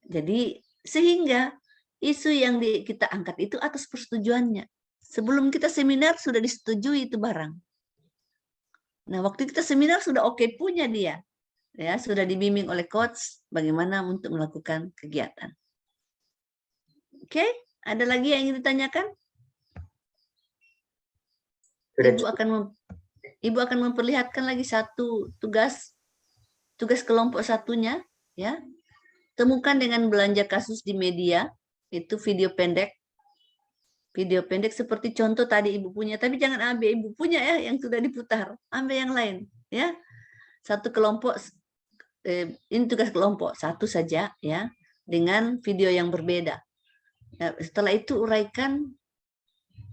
[SPEAKER 2] Jadi sehingga isu yang kita angkat itu atas persetujuannya. Sebelum kita seminar sudah disetujui itu barang. Nah, waktu kita seminar sudah oke punya dia. Ya, sudah dibimbing oleh coach bagaimana untuk melakukan kegiatan. Oke, ada lagi yang ingin ditanyakan? Ibu akan memperlihatkan lagi satu tugas kelompok satunya, ya. Temukan dengan belanja kasus di media, itu video pendek. Video pendek seperti contoh tadi ibu punya, tapi jangan ambil ibu punya ya yang sudah diputar, ambil yang lain, ya. Satu kelompok, ini tugas kelompok satu saja, ya, dengan video yang berbeda. Nah, setelah itu uraikan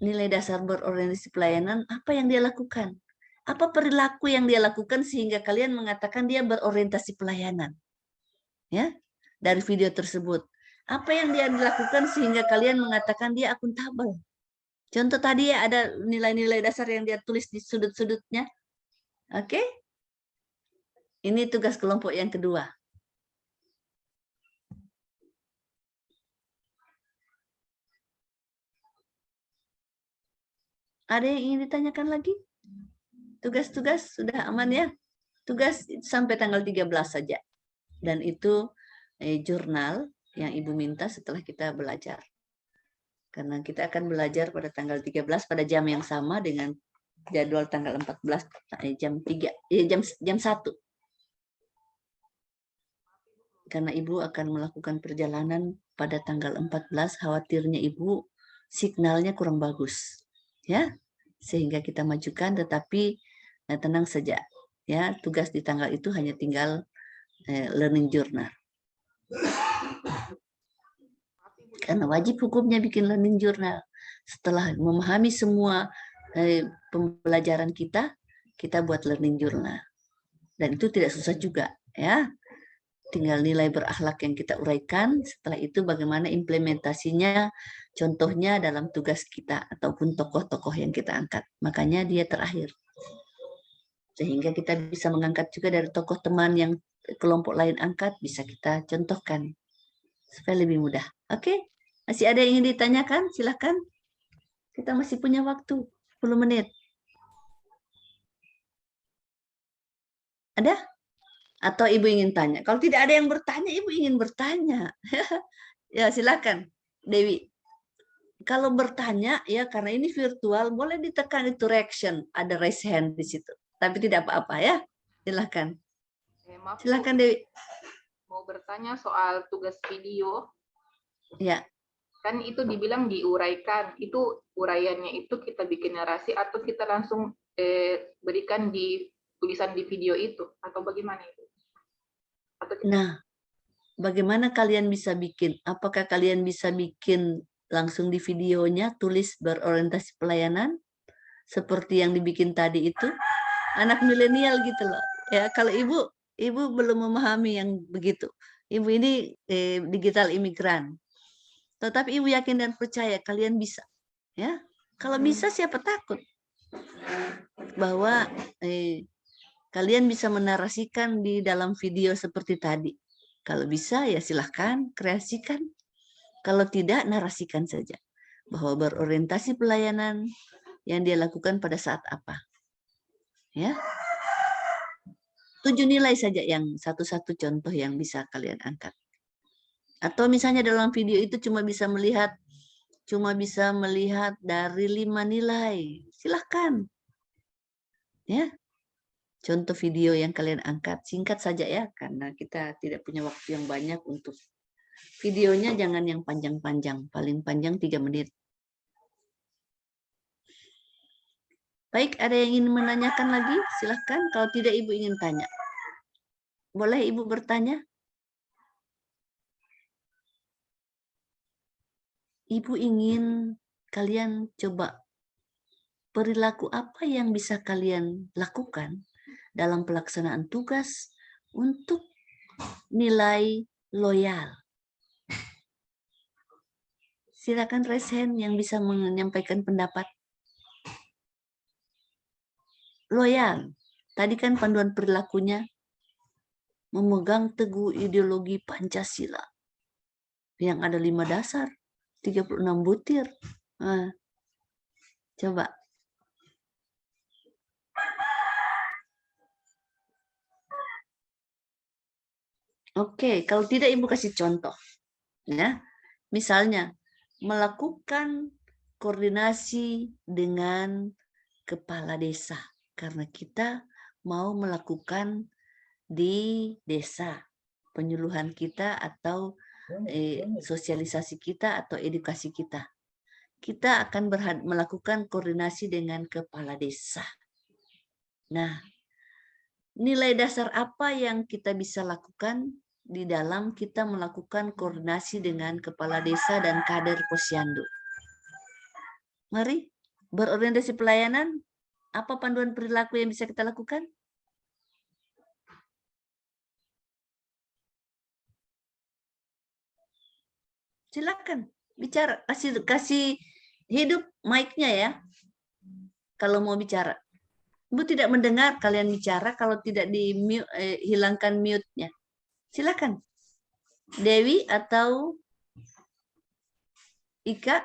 [SPEAKER 2] nilai dasar berorientasi pelayanan, apa yang dia lakukan, apa perilaku yang dia lakukan sehingga kalian mengatakan dia berorientasi pelayanan, ya, dari video tersebut. Apa yang dia lakukan sehingga kalian mengatakan dia akuntabel. Contoh tadi ya ada nilai-nilai dasar yang dia tulis di sudut-sudutnya. Oke? Ini tugas kelompok yang kedua. Ada yang ingin ditanyakan lagi? Tugas-tugas sudah aman ya? Tugas sampai tanggal 13 saja. Dan itu jurnal yang Ibu minta setelah kita belajar. Karena kita akan belajar pada tanggal 13 pada jam yang sama dengan jadwal tanggal 14 jam 3 jam 1. Karena Ibu akan melakukan perjalanan pada tanggal 14, khawatirnya Ibu signalnya kurang bagus. Ya. Sehingga kita majukan, tetapi tenang saja. Ya, tugas di tanggal itu hanya tinggal learning journal. Karena wajib hukumnya bikin learning journal. Setelah memahami semua pembelajaran kita buat learning journal. Dan itu tidak susah juga, ya. Tinggal nilai berakhlak yang kita uraikan, setelah itu bagaimana implementasinya, contohnya dalam tugas kita ataupun tokoh-tokoh yang kita angkat. Makanya dia terakhir. Sehingga kita bisa mengangkat juga dari tokoh teman yang kelompok lain angkat, bisa kita contohkan. Supaya lebih mudah. Oke? Masih ada yang ingin ditanyakan? Silakan. Kita masih punya waktu 10 menit. Ada? Atau Ibu ingin tanya? Kalau tidak ada yang bertanya, Ibu ingin bertanya. Ya, silakan, Dewi. Kalau bertanya, ya karena ini virtual, boleh ditekan itu reaction, ada raise hand di situ. Tapi tidak apa-apa ya. Silakan.
[SPEAKER 6] Maaf,
[SPEAKER 2] silakan Dewi.
[SPEAKER 6] Mau bertanya soal tugas video.
[SPEAKER 2] Ya.
[SPEAKER 6] Kan itu dibilang diuraikan. Itu uraiannya itu kita bikin narasi atau kita langsung berikan di tulisan di video itu atau bagaimana itu?
[SPEAKER 2] Nah, bagaimana kalian bisa bikin? Apakah kalian bisa bikin langsung di videonya, tulis berorientasi pelayanan? Seperti yang dibikin tadi itu? Anak milenial gitu loh. Ya, kalau Ibu belum memahami yang begitu. Ibu ini digital imigran. Tetapi Ibu yakin dan percaya kalian bisa. Ya, kalau bisa siapa takut? Bahwa kalian bisa menarasikan di dalam video seperti tadi. Kalau bisa ya silahkan kreasikan. Kalau tidak, narasikan saja. Bahwa berorientasi pelayanan yang dia lakukan pada saat apa. Ya. 7 nilai saja yang satu-satu contoh yang bisa kalian angkat. Atau misalnya dalam video itu cuma bisa melihat dari 5 nilai. Silahkan. Ya. Contoh video yang kalian angkat, singkat saja ya, karena kita tidak punya waktu yang banyak untuk videonya, jangan yang panjang-panjang, paling panjang 3 menit. Baik, ada yang ingin menanyakan lagi? Silahkan, kalau tidak Ibu ingin tanya. Boleh Ibu bertanya? Ibu ingin kalian coba perilaku apa yang bisa kalian lakukan dalam pelaksanaan tugas untuk nilai loyal. Silakan raise hand yang bisa menyampaikan pendapat. Loyal. Tadi kan panduan perilakunya memegang teguh ideologi Pancasila. Yang ada 5 dasar, 36 butir. Nah, coba. Oke, kalau tidak Ibu kasih contoh. Ya. Misalnya, melakukan koordinasi dengan kepala desa. Karena kita mau melakukan di desa penyuluhan kita atau sosialisasi kita atau edukasi kita. Kita akan melakukan koordinasi dengan kepala desa. Nah, nilai dasar apa yang kita bisa lakukan di dalam kita melakukan koordinasi dengan kepala desa dan kader posyandu? Mari, berorientasi pelayanan, apa panduan perilaku yang bisa kita lakukan? Silakan bicara, kasih hidup mic-nya ya. Kalau mau bicara. Ibu tidak mendengar kalian bicara kalau tidak hilangkan mute-nya. Silakan. Dewi atau Ika?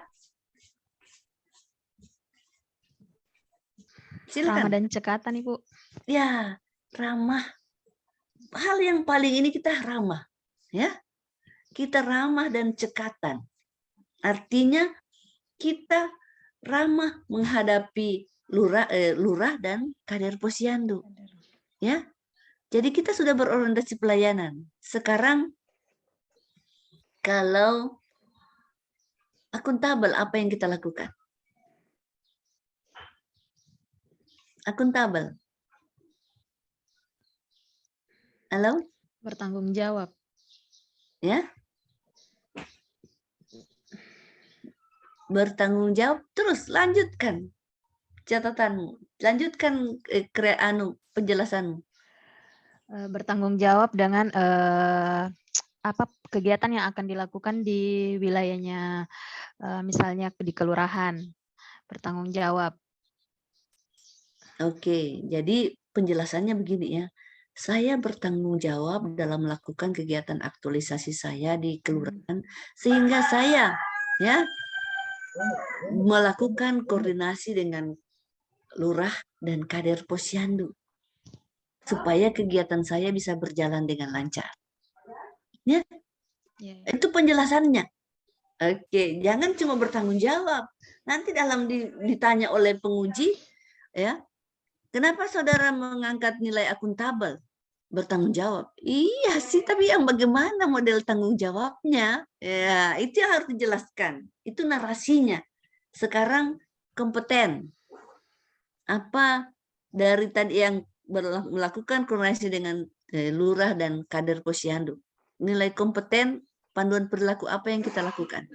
[SPEAKER 2] Silakan.
[SPEAKER 9] Ramah dan cekatan, Ibu.
[SPEAKER 2] Ya, ramah. Hal yang paling ini kita ramah, ya. Kita ramah dan cekatan. Artinya kita ramah menghadapi lurah dan kader posyandu. Ya. Jadi kita sudah berorientasi pelayanan. Sekarang kalau akuntabel, apa yang kita lakukan? Akuntabel. Halo?
[SPEAKER 9] Bertanggung jawab.
[SPEAKER 2] Ya. Bertanggung jawab, terus lanjutkan catatanmu, lanjutkan penjelasanmu.
[SPEAKER 9] Bertanggung jawab dengan apa kegiatan yang akan dilakukan di wilayahnya, misalnya di kelurahan, bertanggung jawab.
[SPEAKER 2] Oke, jadi penjelasannya begini ya. Saya bertanggung jawab dalam melakukan kegiatan aktualisasi saya di kelurahan, sehingga saya ya melakukan koordinasi dengan lurah dan kader posyandu supaya kegiatan saya bisa berjalan dengan lancar. Ya, itu penjelasannya. Oke, jangan cuma bertanggung jawab. Nanti dalam ditanya oleh penguji, ya, kenapa saudara mengangkat nilai akuntabel? Bertanggung jawab. Iya sih, tapi yang bagaimana model tanggung jawabnya? Ya, itu yang harus dijelaskan. Itu narasinya. Sekarang kompeten. Apa dari tadi yang melakukan koordinasi dengan lurah dan kader posyandu? Nilai kompeten, panduan perilaku apa yang kita lakukan?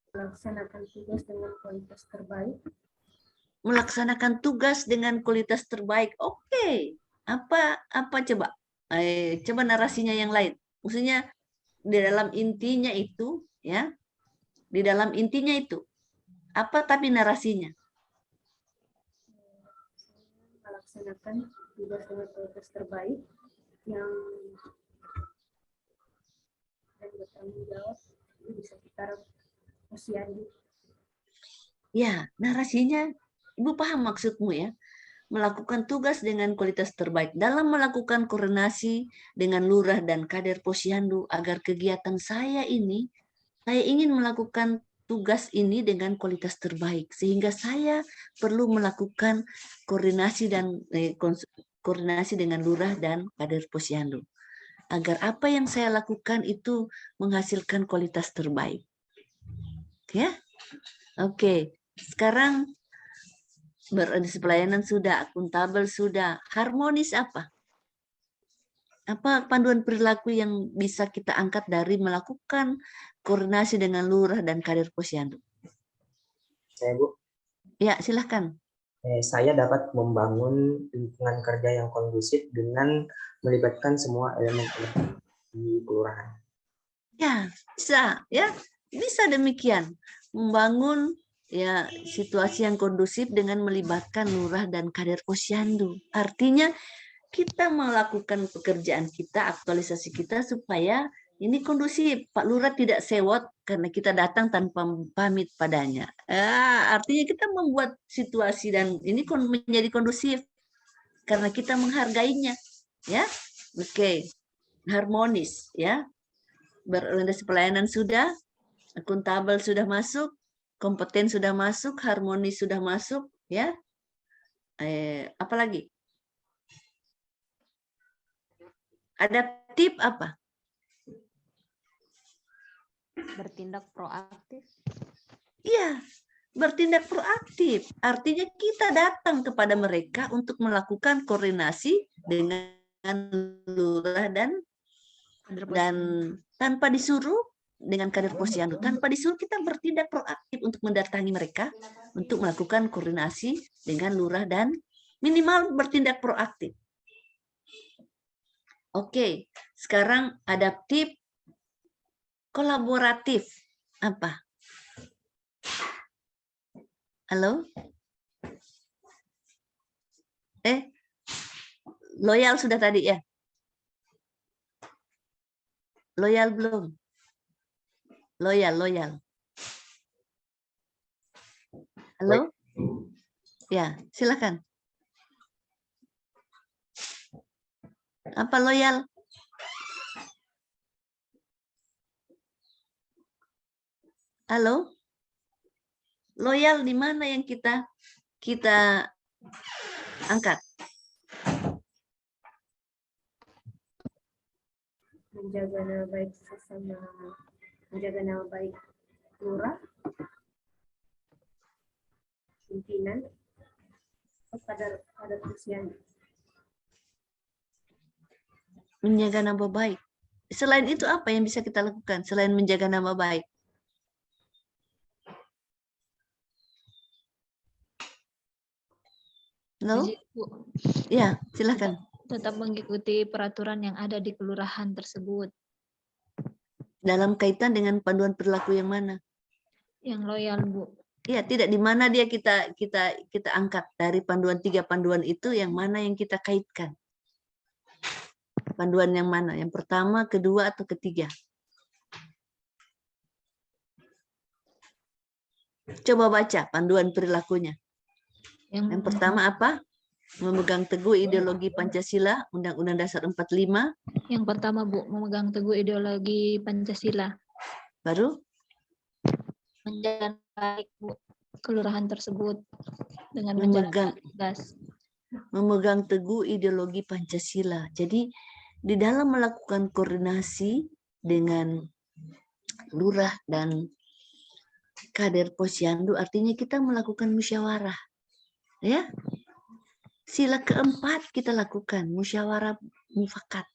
[SPEAKER 10] Melaksanakan tugas dengan kualitas terbaik.
[SPEAKER 2] Melaksanakan tugas dengan kualitas terbaik. Oke. Apa coba? Coba narasinya yang lain. Maksudnya di dalam intinya itu, ya. Di dalam intinya itu. Apa tapi narasinya?
[SPEAKER 10] Melaksanakan tugas dengan kualitas terbaik yang dan bertanggung jawab di sekitar posyandu.
[SPEAKER 2] Ya, narasinya Ibu paham maksudmu ya. Melakukan tugas dengan kualitas terbaik dalam melakukan koordinasi dengan lurah dan kader posyandu agar kegiatan saya ini, saya ingin melakukan tugas ini dengan kualitas terbaik sehingga saya perlu melakukan koordinasi dengan lurah dan kader posyandu agar apa yang saya lakukan itu menghasilkan kualitas terbaik. Ya, oke. Sekarang berorientasi pelayanan sudah, akuntabel sudah, harmonis apa? Apa panduan perilaku yang bisa kita angkat dari melakukan koordinasi dengan lurah dan kader posyandu?
[SPEAKER 4] Saya, Bu.
[SPEAKER 2] Ya, silahkan.
[SPEAKER 4] Saya dapat membangun lingkungan kerja yang kondusif dengan melibatkan semua elemen di kelurahan.
[SPEAKER 2] Ya, bisa, ya, bisa demikian. Membangun ya situasi yang kondusif dengan melibatkan lurah dan kader posyandu. Artinya kita melakukan pekerjaan kita, aktualisasi kita supaya ini kondusif. Pak Lurah tidak sewot karena kita datang tanpa pamit padanya. Artinya kita membuat situasi dan ini menjadi kondusif karena kita menghargainya, ya. Oke, harmonis ya. Berorientasi pelayanan sudah, akuntabel sudah masuk, kompeten sudah masuk, harmonis sudah masuk ya. Apa lagi? Adaptif apa?
[SPEAKER 9] Bertindak proaktif.
[SPEAKER 2] Iya, bertindak proaktif. Artinya kita datang kepada mereka untuk melakukan koordinasi dengan lurah dan tanpa disuruh, dengan kader posyandu, tanpa disuruh kita bertindak proaktif untuk mendatangi mereka untuk melakukan koordinasi dengan lurah dan minimal bertindak proaktif. Oke, sekarang adaptif, kolaboratif apa? Halo? Loyal sudah tadi ya? Loyal belum? Loyal. Halo? Ya, silakan. Apa loyal? Halo? Loyal di mana yang kita angkat?
[SPEAKER 10] Menjaga nama baik sesama, menjaga nama baik lurah, pimpinan, pada posyandu.
[SPEAKER 2] Menjaga nama baik. Selain itu apa yang bisa kita lakukan selain menjaga nama baik? Halo? Ya, silakan.
[SPEAKER 3] Tetap mengikuti peraturan yang ada di kelurahan tersebut.
[SPEAKER 2] Dalam kaitan dengan panduan perilaku yang mana?
[SPEAKER 3] Yang loyal, Bu.
[SPEAKER 2] Iya, tidak di mana dia kita angkat dari panduan 3 panduan itu, yang mana yang kita kaitkan? Panduan yang mana? Yang pertama, kedua, atau ketiga? Coba baca panduan perilakunya. Yang pertama apa? Memegang teguh ideologi Pancasila, Undang-Undang Dasar 45.
[SPEAKER 3] Yang pertama, Bu, memegang teguh ideologi Pancasila.
[SPEAKER 2] Baru?
[SPEAKER 3] Menjaga baik, Bu, kelurahan tersebut dengan
[SPEAKER 2] memegang teguh ideologi Pancasila. Jadi di dalam melakukan koordinasi dengan lurah dan kader posyandu, artinya kita melakukan musyawarah. Ya. Sila keempat kita lakukan, musyawarah mufakat.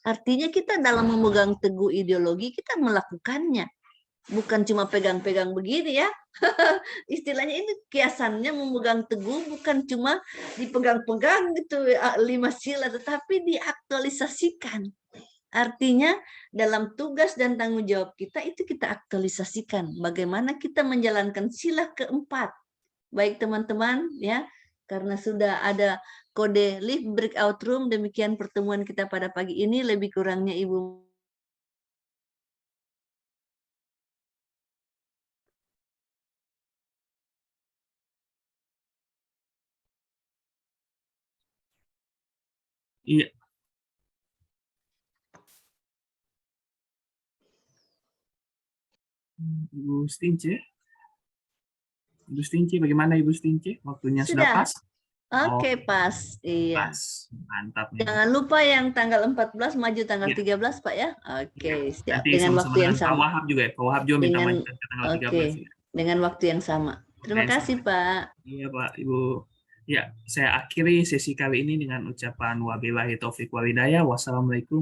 [SPEAKER 2] Artinya kita dalam memegang teguh ideologi, kita melakukannya. Bukan cuma pegang-pegang begini ya. Istilahnya ini kiasannya memegang teguh, bukan cuma dipegang-pegang gitu 5 sila, tetapi diaktualisasikan. Artinya dalam tugas dan tanggung jawab kita itu kita aktualisasikan. Bagaimana kita menjalankan sila keempat. Baik teman-teman ya. Karena sudah ada kode live breakout room, demikian pertemuan kita pada pagi ini. Lebih kurangnya Ibu
[SPEAKER 1] Iya. Ibu Stince. Ibu Stince, bagaimana Ibu Stince? Waktunya sudah pas?
[SPEAKER 2] Oke, pas. Iya.
[SPEAKER 1] Pas. Mantap.
[SPEAKER 2] Jangan lupa yang tanggal 14 maju tanggal 13, Pak ya. Oke, siap.
[SPEAKER 1] Nanti
[SPEAKER 2] Dengan waktu yang sama.
[SPEAKER 1] Pak Wahab juga. Pak Wahab juga minta maju ke tanggal 13. Ya.
[SPEAKER 2] Dengan waktu yang sama. Terima kasih, Pak.
[SPEAKER 1] Iya, Pak, Ibu. Ya, saya akhiri sesi kali ini dengan ucapan wabillahi taufiq wal hidayah. Wassalamualaikum